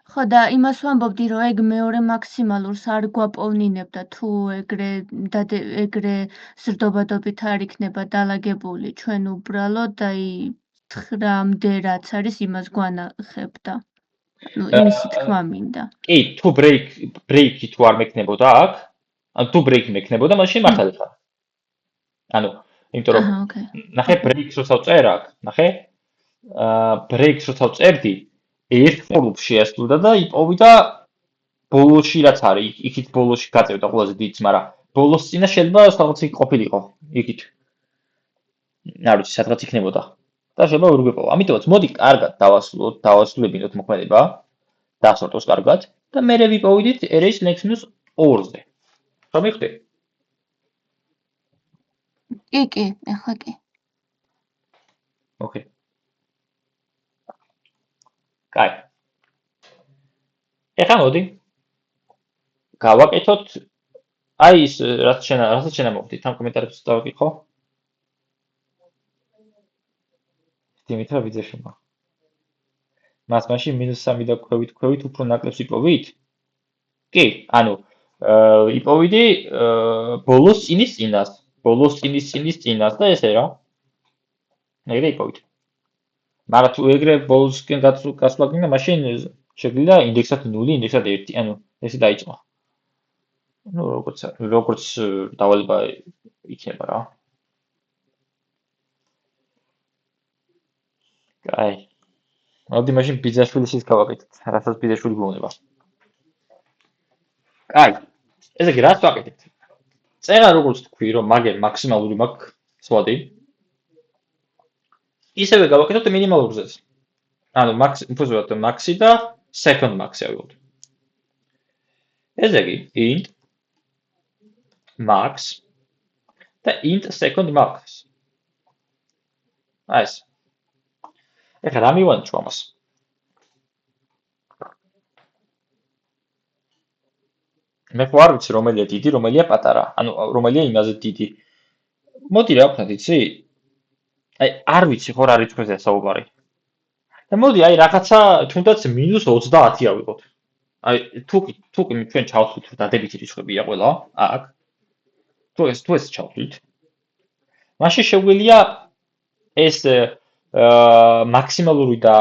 ხო და იმას ვამბობდი, რომ ეგ მეორე მაქსიმალურს არ გვაპოვნინებდა თუ ეგრე ზრდობადობით არ იქნება დალაგებული, ჩვენ უბრალოდ აი 9-მდე რაც არის იმას გვანახებდა. ანუ იმისი თქმა მინდა. კი, თუ break-ი თუ არ მექნებოდა აქ, ანუ თუ break-ი მექნებოდა, მაშინ მართალ ხარ. ანუ, იმიტომ რომ ნახე break-ს როცა ვწერ აქ, ნახე? break-ს როცა ვწერდი, ერთ ყოლუფს შეასრულდა და იპოვიდა ბოლოში რაც არის, იქით ბოლოში გაწევდა ყველაზე დიდს, მაგრამ ბოლოს წინა შეიძლება სადღაც იქ ყოფილიყო, იქით. არ ვიცი, სადღაც იქნებოდა. და შეიძლება ვერ გვეპოვა. ამიტომაც მოდი კარგად დავასრულებინოთ მოქმედება. დასორტოს კარგად და მერე ვიპოვიდით arrays length -2-ზე. რა მიხდი? კი, ახლა კი. ოკეი. კაი. ეხლა მოდი. გავაკეთოთ აი ის რასაც შენ მოვხდით, ამ კომენტარებს დავიკითხო. დიმიტრა ვიძეშვილმა. მას მაშინ -3 და ქვევით უფრო ნაკლებს იპოვით? კი, ანუ იპოვიდი ბოლოს წინის წინას და ესე რა. ეგრე იპოვით. მაგრამ თუ ეგრე ბოლოსკენ გასვლა გინდა, მაშინ შეგვიძლია ინდექსად 0, ინდექსად 1, ანუ ესე დაიწყო. Ну, როგორც დავალება იქნება რა. კაი. მოდი მაშინ ბიძაშვილის ის გავაკეთოთ, რასაც ბიძაშვილი გვეუბნება. კაი. ესე იგი, რას ვაკეთებთ? წერა როგორც თქვი, რომ მაგერ მაქსიმალური მაქვს სვადი. ისევე გავაკეთოთ მინიმალურზეც. ანუ უბრალოდ მაქსი და second max-ი ავიღოთ. ესე იგი, int max და int second max. აი ეს. ეხლა რა მივანიჭო ამას? მე ხო არ ვიცი რომელია დიდი, რომელია პატარა. ანუ რომელია იმაზე დიდი. მოდი რა ვქნათ, იცი? აი, არ ვიცი ხო რა რიცხვებია საუბარი. და მოდი აი რაღაცა თუნდაც -30 ავიღოთ. აი თუ ჩვენ ჩავთვლით რომ დადებითი რიცხვებია ყველა, აქ. თუ ეს ჩავთვლით. მაშინ შეგვიძლია ეს მაქსიმალური და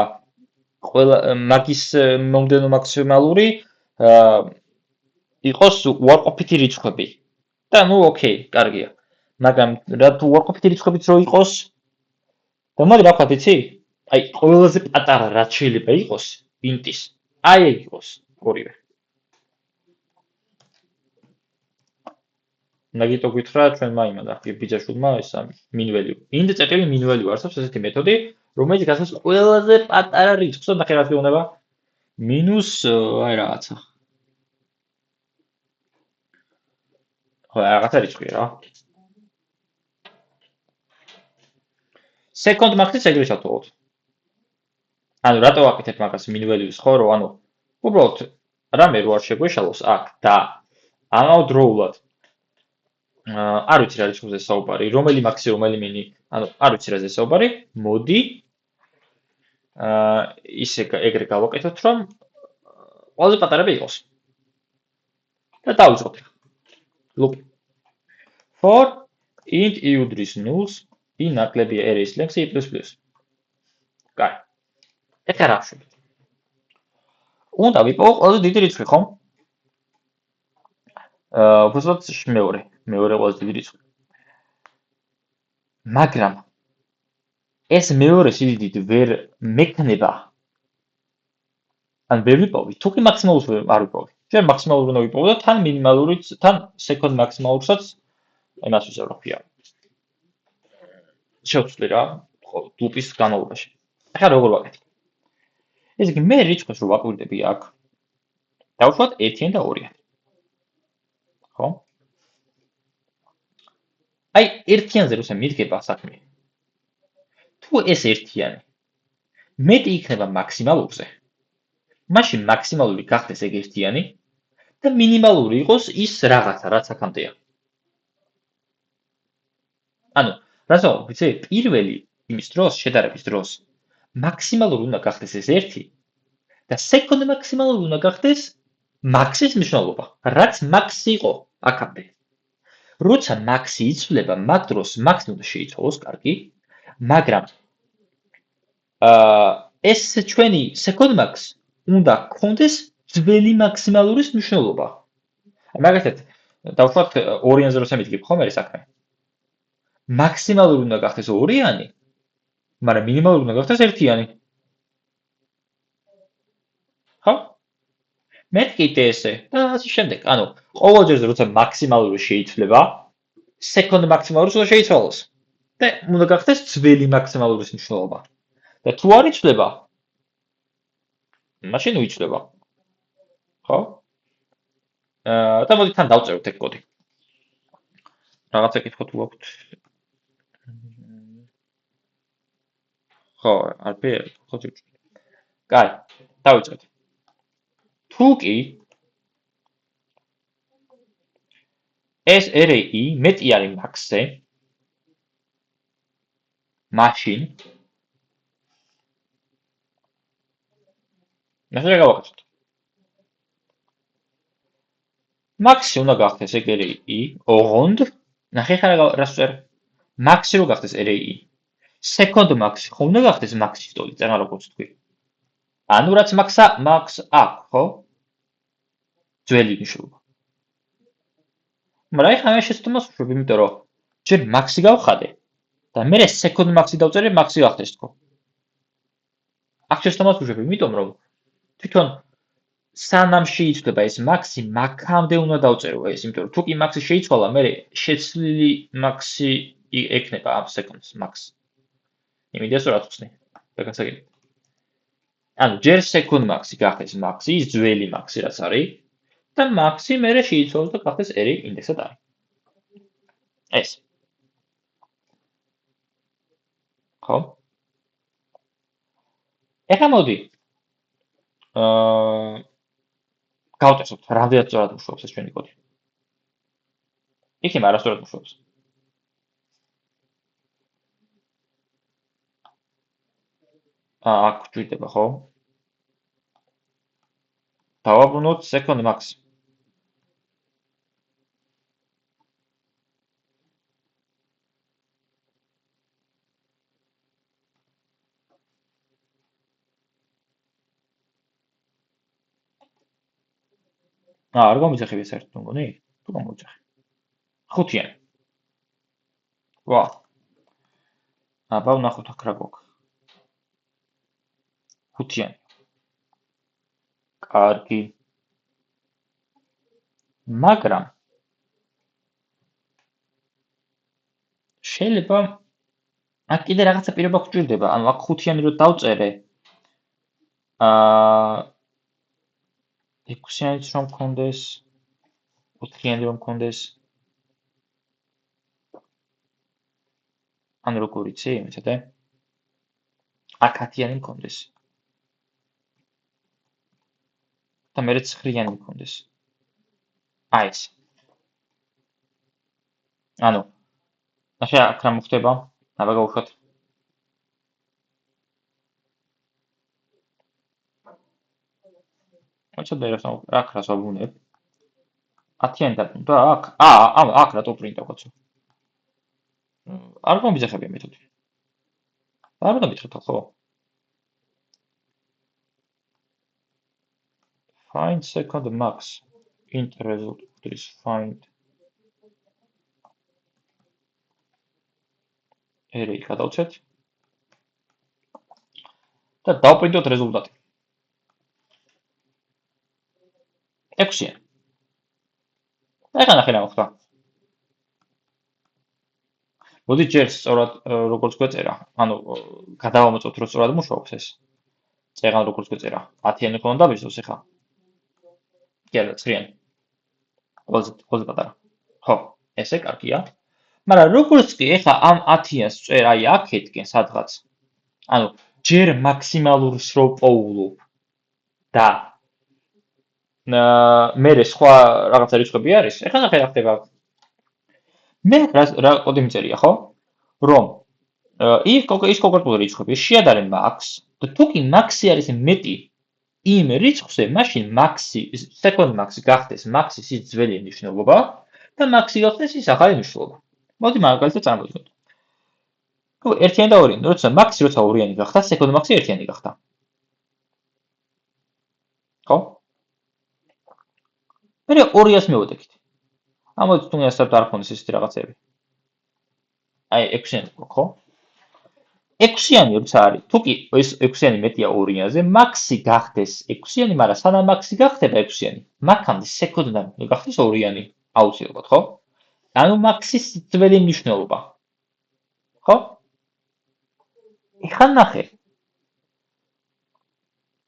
ყველა მაგის მომდენო მაქსიმალური იყოს უარყოფითი რიცხვები. და ნუ ოკეი, კარგია. მაგრამ რა თუ უარყოფითი რიცხვებიც რო იყოს და მოდი რა ვქოთ, იცი? აი ყველაზე პატარა რაც შეიძლება იყოს int-ის. აი ეგ იყოს ორივე. მაგიტო გითხრა ჩვენმა იმადა, ბიძაშვილმა ეს min value. int წერტილი min value არსებობს ესეთი მეთოდი, რომელიც გასცემს ყველაზე პატარა რიცხვს და ნახე რა თქმა მინუს აი რაღაცა. ხო, რაღაცა რიცხვია რა. second max-იც ეგრე ჩავთვალოთ. ანუ რატო ვაკეთებ მაგას min value-ის ხო, რომ ანუ უბრალოდ რამე რო არ შეგვეშალოს აქ და ამავდროულად არ ვიცი რა რიცხვებზე საუბარი, რომელი მაქსი, რომელი მინი, ანუ არ ვიცი რაზე საუბარი, მოდი ისე ეგრე გავაკეთოთ, რომ ყველაზე პატარები იყოს. და დავიწყოთ. loop for int i უდრის 0-ს i ნაკლებია array-ის length i++. კაი. ეხლა რა ვშვიდეთ? უნდა ვიპოვო ყველაზე დიდი რიცხვი, ხო? უბრალოდ მეორე ყველაზე დიდი რიცხვი. მაგრამ ეს მეორე სიდიდით ვერ მექნება. ან ვერ ვიპოვი, თუ კი მაქსიმალურს არ ვიპოვი. ჯერ მაქსიმალურს უნდა ვიპოვო და თან მინიმალურიც, თან second მაქსიმალურსაც იმას ვიზარ რა ქვია. შევცვლი რა, ლუპის განმავლობაში. ახლა როგორ ვაკეთებ? ესე იგი, მე რიცხვებს რო ვაკვირდები აქ, დავუშვათ 1-იან და 2-იან. ხო? აი, 1-იანზე როცა მიდგება საქმე. თუ ეს 1-იანი მეტი იქნება მაქსიმალურზე, მაშინ მაქსიმალური გახდეს ეგ 1-იანი და მინიმალური იყოს ის რაღაცა, რაც აქამდეა. ანუ, რასო, ვიცი, პირველი იმის დროს, შედარების დროს, მაქსიმალური უნდა გახდეს ეს 1 და second მაქსიმალური უნდა გახდეს მაქსის მნიშვნელობა, რაც მაქსი იყო აქამდე. როცა მაქსი იცვლება, მაგ დროს მაქსი უნდა შეიცვალოს, კარგი, მაგრამ ეს ჩვენი second max უნდა გქონდეს ძველი მაქსიმალურის მნიშვნელობა. მაგალითად, დავუშვათ 2-იანზე როცა მიდგებ ხომ არის საქმე. მაქსიმალური უნდა გახდეს 2-იანი, მაგრამ მინიმალური უნდა გახდეს 1-იანი. ხო? მეთქით ესე და ასე შემდეგ. ანუ ყოველ ჯერზე როცა მაქსიმალური შეიცვლება, second მაქსიმალურს უნდა შეიცვალოს. და უნდა გახდეს ძველი მაქსიმალურის მნიშვნელობა. და თუ არ იცვლება, მაშინ უიცვლება. ხო? და მოდი თან დავწეროთ ეგ კოდი. რაღაცა კითხვა თუ აქვთ? ხო, არაფერი, ხო წავიწყოთ. კაი, დავიწყეთ. თუ კი ეს array მეტი არის max-ზე, მაშინ ნახე რა გავაკეთოთ. max-ი უნდა გახდეს ეგ array ოღონდ, ნახე ხა რას ვწერ? max-ი რო გახდეს array second max-ი ხო უნდა გახდეს max-ის ტოლი, წერა როგორც თქვი. ანუ რაც მაქს აქვს, ხო? ძველი ნიშნულობა. მაგრამ ეხლა მე შეცდომას ვშვებ, იმიტომ რომ ჯერ მაქსი გავხადე და მე second maxi დავწერე, მაქსი გახდეს თქო. აქ შეცდომას ვშვებ, იმიტომ რომ თვითონ სანამ შეიცვლება ეს მაქსი, მაქამდე უნდა დავწერო ეს, იმიტომ რომ თუ კი მაქსი შეიცვალა, მე შეცვლილი მაქსი ექნება ამ seconds max. იმედია სწორად ვხსნი. და გასაგებია. ანუ ჯერ second maxi გახდეს maxi, ის ძველი maxi რაც არის და maxi მერე შეიცვალოს და გახდეს ერი ინდექსად არის. ეს. ხო? ეხლა მოდი. გავტესოთ, რამდენად სწორად მუშაობს ეს ჩვენი კოდი. იქნება არასწორად მუშაობს. აქ გვჭირდება, ხო? დავაბრუნოთ second max. არ გამიძახები საერთოდ მგონი? თუ გამოიძახე. ხუთიანი. ვა. აბა ვნახოთ აქ რა გვაქვს. ხუთიანი. კარგი. მაგრამ შეიძლება აქ კიდე რაღაცა პირობა გვჭირდება, ანუ აქ ხუთიანი რო დავწერე, 6-იანიც რომ მქონდეს, 4-იანი რომ მქონდეს. ანუ როგორ იცი, მეცადე? აქ 10-იანი მქონდეს. და მერე 9-იანი მქონდეს. აი ეს. ანუ ნახე აქ რა მოხდება? აბა გავუშვათ. მოიცადე აქ რას ვაბუნებ? 10-იანი დაბრუნდა აქ? აქ რატო პრინტავ კაცო? არ გამიძახებია მეთოდი. არ უნდა მითხრათ ხო? Find second max int result is find array გადავცეთ და დავპრინტოთ რეზულტატი. 6-იანი. ეხლა ნახე რა მოხდა. მოდი ჯერ სწორად როგორც გვეწერა, ანუ გადავამოწოთ რომ სწორად მუშაობს ეს. წეღან როგორც გვეწერა, 10-იანი ხომ დავიზოს ეხლა. კი არა, 9-იანი. ყველაზე პატარა. ხო, ესე კარგია. მაგრამ როგორც კი ეხლა ამ 10-იანს წერ აი აქეთკენ სადღაც. ანუ ჯერ მაქსიმალურს რო პოულობ და მერე სხვა რაღაცა რიცხვები არის. ეხლა ნახე რა ხდება. მე რა კოდი მიწერია, ხო? რომ ის კონკრეტული რიცხვები შეადარე max და თუ კი maxi არის მეტი იმ რიცხვზე, მაშინ maxi second maxi გახდეს maxis ის ძველი ნიშნულობა და maxi გახდეს ის ახალი ნიშნულობა. მოდი მაგალითად წარმოვიდგინოთ. თუ ერთიანი და ორიანი, როცა maxi როცა ორიანი გახდა, second maxi ერთიანი გახდა. ხო? მე 200-ას მივოდექით. ამოდი თუ მეასაბ არ ხონდეს ესეთი რაღაცები. აი 6-იანი ხო? 6-იანი როცა არის, თუ კი ეს 6-იანი მეტია 2-იანზე, maxi გახდეს 6-იანი, მაგრამ სანამ maxi გახდება 6-იანი, მაქამდე second-დან გახდეს 2-იანი აუცილებლად, ხო? ანუ maxis ძველი მნიშვნელობა. ხო? ეხლა ნახე.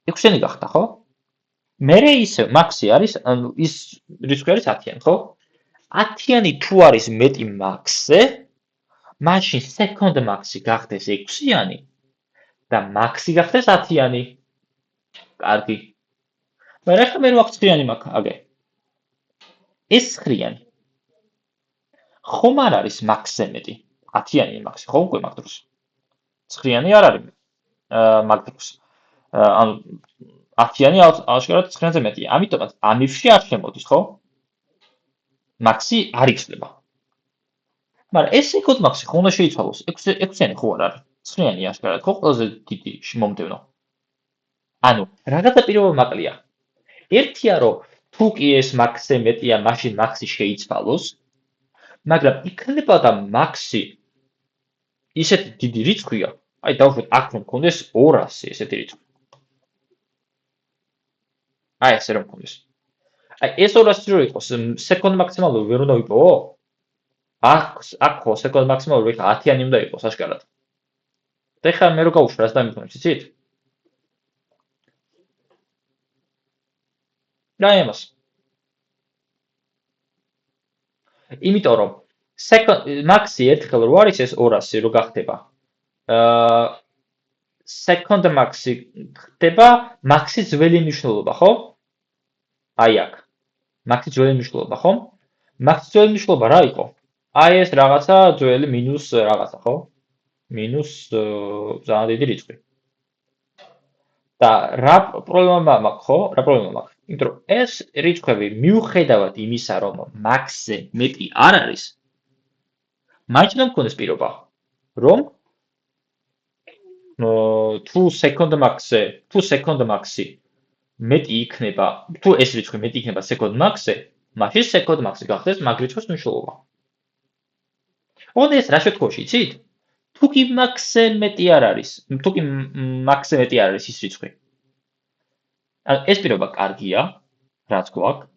6-იანი გახდა, ხო? მერე ისე maxi არის, ანუ ის რიცხვი არის 10-იანი, ხო? 10-იანი თუ არის მეტი max-ზე, მაშინ second maxi გახდეს 6-იანი და maxi გახდეს 10-იანი. კარგი. მაგრამ ეხლა მე რო აქ 9-იანი მაქვს, აგე. ეს 9-იანი. ხომ არ არის max-ზე მეტი? 10-იანი maxi, ხო უკვე მაგ დროს. 9-იანი არ არის მაგ დროს. ანუ 10-იანი აღშკარად 9-ზე მეტია. ამიტომაც ამიფში არ შემოდის, ხო? maxi არ იცვლება. მაგრამ ეს second maxi ხო უნდა შეიცვალოს 6-იანი ხო არ არის? 9-იანი აღშკარად ხო ყველაზე დიდი მომდევნო. ანუ, რაღაცა პირველ მაკლია. ერთია, რომ თუ კი ეს მაქსზე მეტია, მაშინ მაქსი შეიცვალოს, მაგრამ იქნება და მაქსი ისეთი დიდი რიცხვია, აი დავუშვათ, აქ რომ მქონდეს 200 ესეთი რიცხვი. აი ესე რომ მქონდეს. აი ეს 200 რო იყოს, სეკონდ მაქსიმალური ვერ უნდა ვიპოვო? აქ ხო სეკონდ მაქსიმალური ხა 10-იანი უნდა იყოს აშკარად. და ეხლა მე რო გავუშვი, რას დამიფრონებს, იცით? რა იმას. იმიტომ რომ მაქსი ერთხელ რო არის ეს 200 რო გახდება. სეკონდ მაქსი ხდება მაქსის ძველი მნიშვნელობა, ხო? აი აქ. მაქსის ძველი მნიშვნელობა, ხო? მაქსის ძველი მნიშვნელობა რა იყო? აი ეს რაღაცა ძველი მინუს რაღაცა, ხო? მინუს ძალიან დიდი რიცხვი. და რა პრობლემა მაქვს, ხო? რა პრობლემა მაქვს? იმიტომ რომ ეს რიცხვები მიუხედავად იმისა, რომ მაქსზე მეტი არ არის, მაინც უნდა მქონდეს პირობა, რომ თუ სეკონდ მაქსი მეტი იქნება, თუ ეს რიცხვი მეტი იქნება სეკონდ მაქსზე, მაშინ სეკონდ მაქსი გახდეს მაგ რიცხვის მნიშვნელობა. ოღონდ ეს რა შემთხვევაში, იცით? თუ კი მაქსზე მეტი არ არის, თუ კი მაქსზე მეტი არ არის ის რიცხვი. ანუ ეს პირობა კარგია, რაც გვაქვს,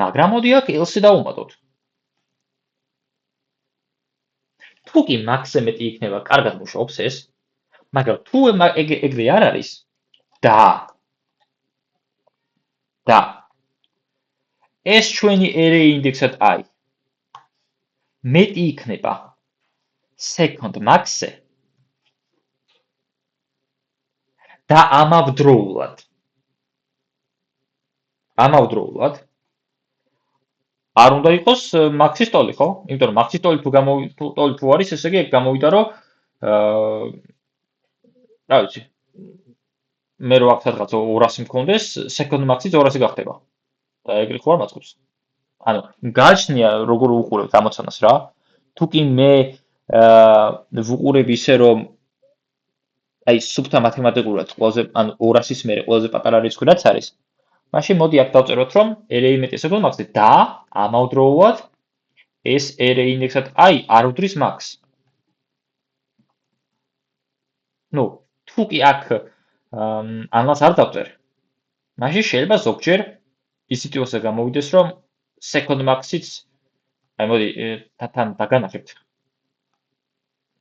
მაგრამ მოდი აქ else დავუმატოთ. თუ კი მაქსზე მეტი იქნება, კარგად მუშაობს ეს, მაგრამ თუ ეგრე არ არის, და ეს ჩვენი array ინდექსად i მეტი იქნება second max-ზე და ამავდროულად არ უნდა იყოს მაქსის ტოლი, ხო? იმიტომ რომ მაქსის ტოლი თუ არის, ესე იგი გამოვიდა, რომ რა ვიცი, მე რო აქ სადღაც 200 მქონდეს, second max-იც 200 გახდება. და ეგრე ხო არ მაწყობს? ანუ გააჩნია როგორ უყურებთ ამოცანას რა. თუ კი მე ვუყურებ ისე რომ აი სუფთა მათემატიკურად ყველაზე ანუ 200-ის მერე ყველაზე პატარა რიცხვი რაც არის, მაშინ მოდი აქ დავწეროთ რომ array მეტი second max-ზე და ამავდროულად ეს array ინდექსად i არ უდრის max. ნუ, თუ კი აქ ამას არ დავწერ, მაშინ შეიძლება ზოგჯერ ისიტუაცია გამოვიდეს, რომ second max-იც აი მოდი თან დაგანახებთ.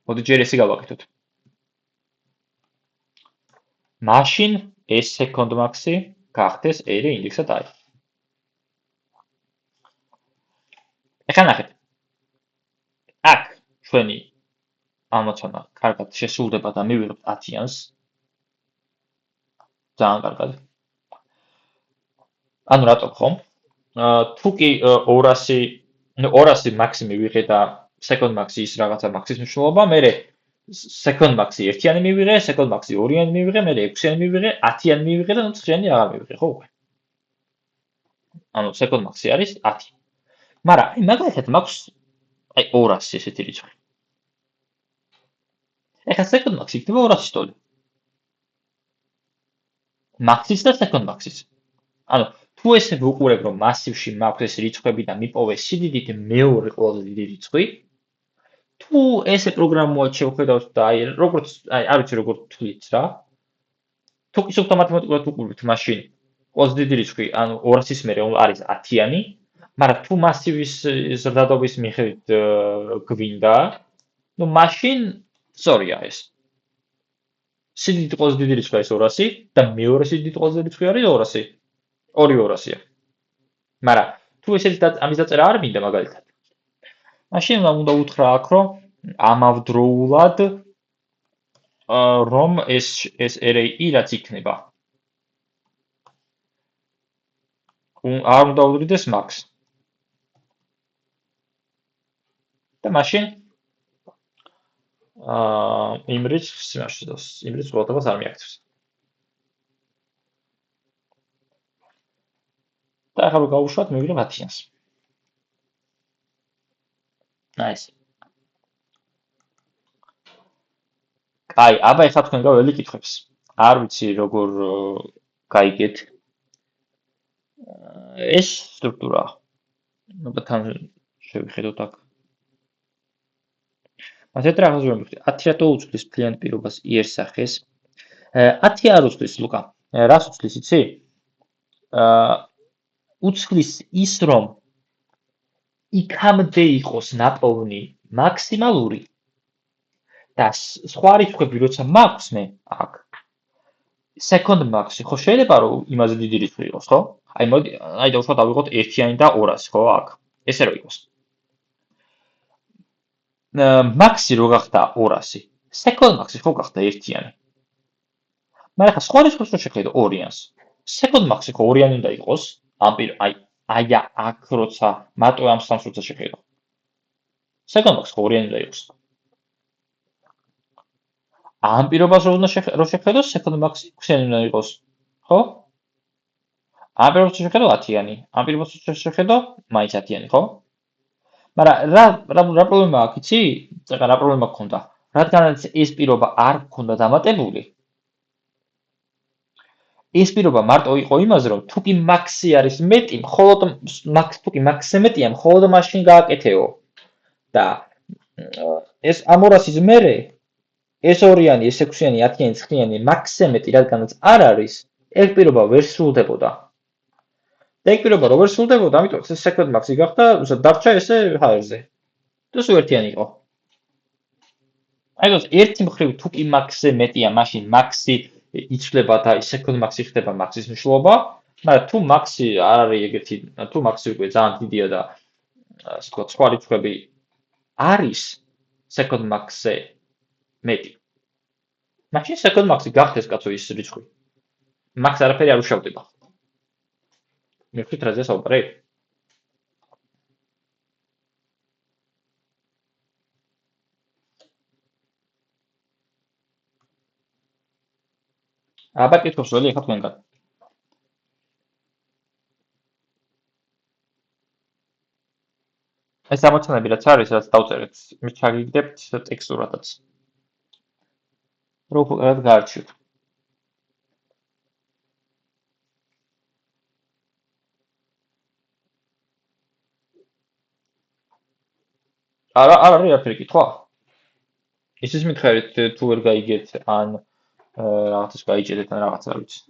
მოდი ჯერ ესე გავაკეთოთ. მაშინ ეს second max-ი გახდეს array ინდექსად i. ეხლა ნახეთ. აქ ჩვენი ამოცანა კარგად შესრულდება და მივიღებთ 10-იანს. ძალიან კარგად. ანუ რატომ ხომ? თუ კი 200 მაქსი მივიღე და second max-ი ის რაღაცა მაქსის მნიშვნელობა, მე second max-ი 1-იანი მივიღე, second max-ი 2-იანი მივიღე, მე 6-იანი მივიღე, 10-იანი მივიღე და 9-იანი აღარ მივიღე, ხო უკვე? ანუ second max-ი არის 10. მაგრამ აი მაგალითად მაქვს აი 200 ესეთი რიცხვი. ეხლა second max-ი იქნება 200-ის ტოლი. max-ის და second max-ის. ანუ თუ ესე ვუყურებ რომ მასივში მაქვს ეს რიცხვები და მიპოვე სიდიდით მეორე ყველაზე დიდი რიცხვი, თუ ესე პროგრამულად შევხედავთ და აი როგორც აი არ ვიცი როგორ თვლით რა. თუ კი სუფთა მათემატიკურად ვუყურებთ, მაშინ ყველაზე დიდი რიცხვი, ანუ 200-ის მერე არის 10-იანი, მაგრამ თუ მასივის ზრდადობის მიხედვით გვინდა, ნუ მაშინ სწორია ეს. სიდიდით ყველაზე დიდი რიცხვი არის 200 და მეორე სიდიდით ყველაზე დიდი რიცხვი არის 200. ორი 200-ია. მაგრამ თუ ესეთი ამის დაწერა არ მინდა მაგალითად. მაშინ უნდა უთხრა აქ რომ ამავდროულად რომ ეს array რაც იქნება არ უნდა უდრიდეს max. და მაშინ იმ რიცხვს ყურადღებას არ მიაქცევს. და ახლა გავუშვათ მივიღებ 10-იანს. Nice. აი, აბა ეხლა თქვენ გაველი კითხვებს. არ ვიცი როგორ გაიგეთ ეს სტრუქტურა. ალბათ თან შევხედოთ აქ. ასეთ რაღაცას რომ ვიხდი 10 რატო უწვდის მთლიან პირობას იერსახეს? 10 არ უწვდის ლუკა. რას უწვდის იცი? უწვდის ის რომ იქამდე იყოს ნაპოვნი მაქსიმალური და სხვა რიცხვები როცა მაქვს მე აქ second max-ი ხო შეიძლება რომ იმაზე დიდი რიცხვი იყოს, ხო? აი დავუშვათ ავიღოთ 1-იანი და 200, ხო, აქ. ესე რომ იყოს. max-ი რო გახდა 200, second max-ი ხო გახდა 1-იანი. მაგრამ ხა სხვა რიცხვებს რო შეხედო 2-იანს. second max-ი ხო 2-იანი უნდა იყოს, აი აქ როცა მარტო ამ სამს როცა შეხედო. second max-ი ხო 2-იანი უნდა იყოს. ამ პირობას რო შეხედო, second max-ი 6-იანი უნდა იყოს, ხო? ამ პირობას რო შეხედო 10-იანი, ამ პირობას რო შეხედო მაინც 10-იანი, ხო? მაგრამ რა პრობლემა აქვს, იცი? წეგა რა პრობლემა გქონდა? რადგანაც ეს პირობა არ გქონდა დამატებული. ეს პირობა მარტო იყო იმაზე, რომ თუ კი max-ი არის მეტი, მხოლოდ თუ კი max-ზე მეტია, მხოლოდ მაშინ გააკეთეო. და ეს ამ 200-ის მერე ეს 2-იანი, ეს 6-იანი, 10-იანი, 9-იანი max-ზე მეტი, რადგანაც არ არის, ეს პირობა ვერ სრულდებოდა. და ეგ პირობა რო ვერ სრულდებოდა, ამიტომ ეს second max-ი გახდა, დარჩა ესე ჰაერზე. და სულ 1-იანი იყო. აი ეს ერთი მხრივ თუ კი max-ზე მეტია, მაშინ max-ი იცვლება და second max-ი ხდება max-ის მნიშვნელობა, მაგრამ თუ max-ი არ არის ეგეთი, თუ max-ი უკვე ძალიან დიდია და ასე ვთქვათ, სხვა რიცხვები არის second max-ზე მეტი. მაშინ second max-ი გახდეს კაცო ის რიცხვი. max არაფერი არ უშავდება. მიხით რაზე საუბარი? აბა კითხავს ველი ახლა თქვენგან. ეს ამოცანები რაც არის, რაც დავწერეთ, მე ჩაგიგდებთ ტექსტურადაც. როგორ გაარჩიოთ? არ არის არაფერი კითხვა? ისიც მითხარით თუ ვერ გაიგეთ ან რაღაცას გაიჭედეთ ან რაღაც არ ვიცი.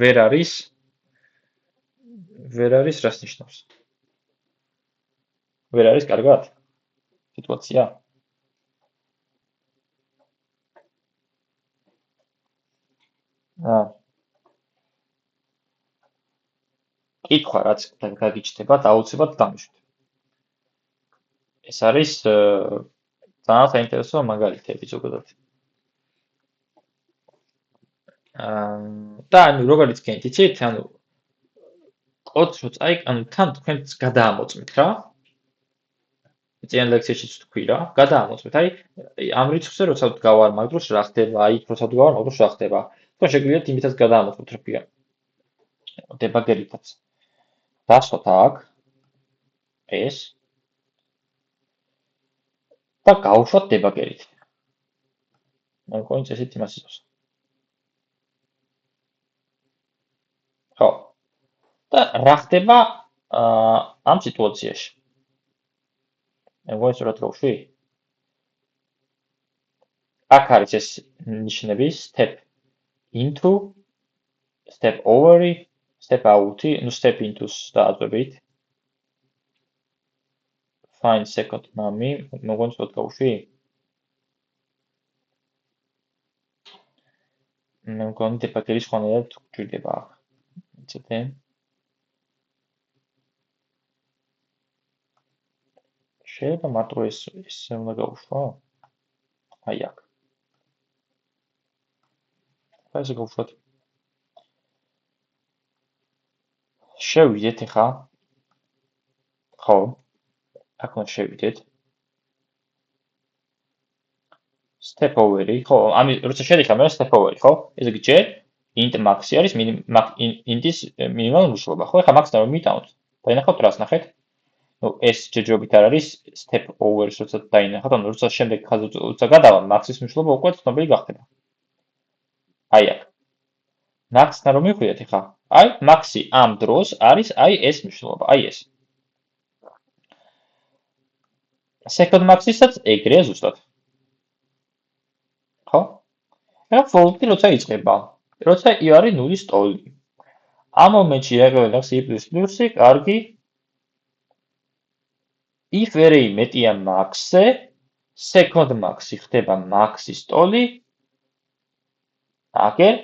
ვერ არის რას ნიშნავს? ვერ არის კარგად? სიტუაცია? კითხვა რაც გაგიჩნდება, დაუცებად დამიშვით. ეს არის ძალიან საინტერესო მაგალითები ზოგადად. და ანუ როგორც გქენთ, იცით, ანუ კოდს რო წაიკ, ანუ თან თქვენც გადაამოწმეთ რა. წინა ლექციაშიც თქვი რა, გადაამოწმეთ. აი ამ რიცხვზე როცა გავარმაგ დროს რა ხდება, აი როცა გავარმაგ დროს რა ხდება. თქვენ შეგიძლიათ იმითაც გადაამოწმოთ რა. დებაგერითაც. დასვათ აქ ეს და გავუშვათ დებაგერით. მე მგონი წესით იმას იწევს. ხო. და რა ხდება ამ სიტუაციაში? მე მგონი სწორად გავუშვი? აქ არის ეს ნიშნები step into, step over, step out, ну step into-ს დააწვევით. Find second name, მე მგონი სწორად გავუშვი? მე მგონი დებაგერის ხონერად გვჭირდება აქ. იცოდე? შეიძლება მარტო ეს უნდა გავუშვა? აი აქ. ესე გავუშვათ. შევიდეთ ახლა. ხო. აქ უნდა შევიდეთ. step over-ი, ხო, ამის როცა შედიხარ მე step over-ი, ხო? ესე იგი ჯერ int max-ი არის int-ის მინიმალური მნიშვნელობა, ხო? ახლა max-თან რომ მიტანოთ, დაინახავთ რას ნახეთ? ნუ ეს ჯერჯერობით არ არის step over-ს როცა დაინახავთ, ანუ როცა შემდეგ ხაზი როცა გადავა, max-ის მნიშვნელობა უკვე ცნობილი გახდება. აი აქ. max-თან რომ მივხვდეთ ახლა, აი max-ი ამ დროს არის აი ეს მნიშვნელობა, აი ეს. second max-ისაც ეგრეა ზუსტად. ხო? ახლა for-ი როცა იწყება, როცა i არის 0-ის ტოლი. ამ მომენტში აღევინახს i++-ი, კარგი. if array მეტია max-ზე, second max-ი ხდება max-ის ტოლი. აგერ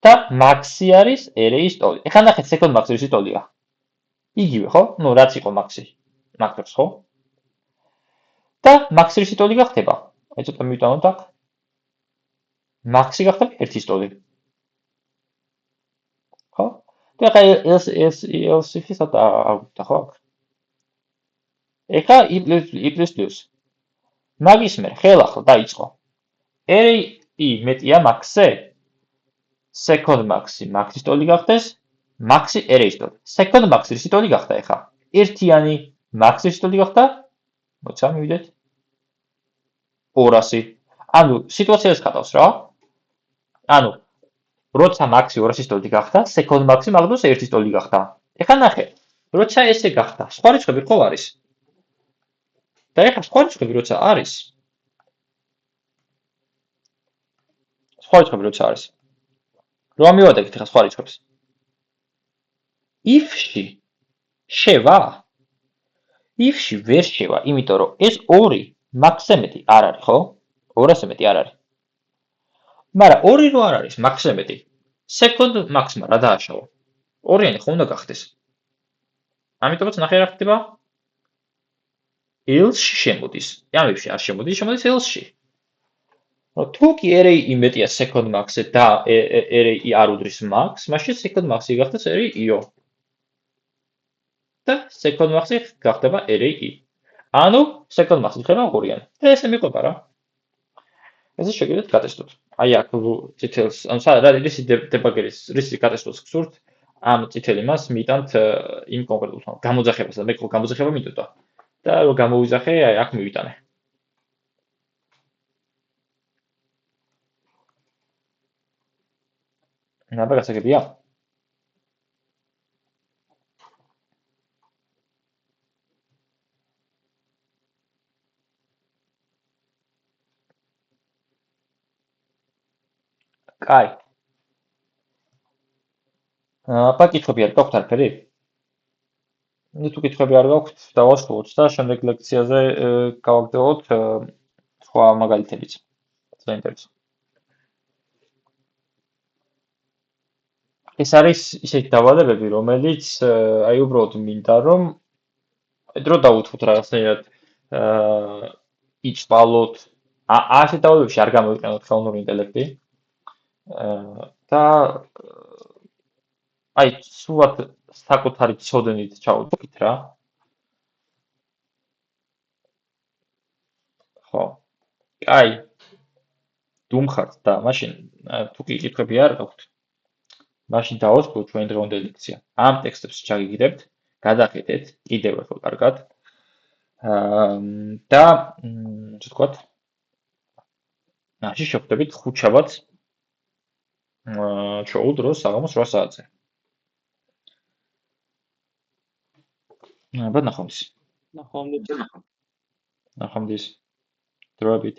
და max-ი არის array-ის ტოლი. ეხლა ნახეთ second max-ი რისი ტოლია? იგივე, ხო? ნუ რაც იყო max-ი. max-ს ხო? და max-ი რისი ტოლი გახდება? აი ცოტა მივიტანოთ აქ. max-ი გახდება 1-ის ტოლი. ხო? და ახლა else-ი ცოტა აღვიქთა ხო აქ? ეხლა i++. მაგის მერე ხელახლა დაიწყო. array-ი მეტია max-ზე. second max-ი max-ის ტოლი გახდეს, max-ი array-ის ტოლი. second max-ი რისი ტოლი გახდა ეხლა? ერთიანი max-ის ტოლი გახდა? მოცა მივიდეთ. 200. ანუ სიტუაციას ხატავს რა. ანუ როცა max-ი 200-ის ტოლი გახდა, second max-ი მაგდროს 1-ის ტოლი გახდა. ეხლა ნახე, როცა ესე გახდა, სხვა რიცხვები ხო არის? და ეხლა სხვა რიცხვები როცა არის? სხვა რიცხვები როცა არის? რომ მივადებით ახლა სხვა რიცხვებს. if-ში შევა? if-ში ვერ შევა, იმიტომ რომ ეს 2 max-ზე მეტი არ არის, ხო? 200-ზე მეტი არ არის. მაგრამ 2 რო არ არის max-ზე მეტი, second max-მა რა დააშავა? 2-იანი ხო უნდა გახდეს. ამიტომაც ნახე რა ხდება? else-ში შემოდის. if-ში არ შემოდის, შემოდის else-ში. თუ კი array-ი მეტია second max-ზე და array-ი არ უდრის max, მაშინ second max-ი გახდეს array-io. და second max-ი გახდება array-i. ანუ second max-ი ხდება 2-იანი. და ესე მიყვება რა. ესე შეგიძლიათ გატესტოთ. აი აქ წითელს, ანუ რისი დებაგერის, რისი გატესტოს გსურთ, ამ წითელი მას მიტანთ იმ კონკრეტულ გამოძახებას და მე გამოძახება მიტოტა. და რომ გამოვიძახე, აი აქ მივიტანე. ნაბა გასაგებია? კაი. აბა კითხვები არ გაქვთ არაფერი? ნუ თუ კითხვები არ გაქვთ, დავასრულოთ და შემდეგ ლექციაზე გავაგრძელოთ სხვა მაგალითებიც. საინტერესო. ეს არის ისეთი დავალებები, რომელიც აი უბრალოდ მინდა რომ დრო დავუთმოთ რაღაცნაირად იწვალოთ. ასეთ დავალებებში არ გამოვიყენოთ ხელოვნური ინტელექტი. და აი სულად საკუთარი ცოდნით ჩავუდგით რა. ხო. აი დუმხართ და მაშინ თუ კი კითხვები არ გაქვთ, მაშინ დავასრულოთ ჩვენ დღევანდელი ლექცია. ამ ტექსტებს ჩაგიგდებთ, გადახედეთ კიდევ ერთხელ კარგად. და ასე ვთქვათ, მაშინ შევხვდებით ხუთშაბათს ჩვეულ დროს საღამოს 8 საათზე. აბა ნახვამდის. ნახვამდის. დროებით.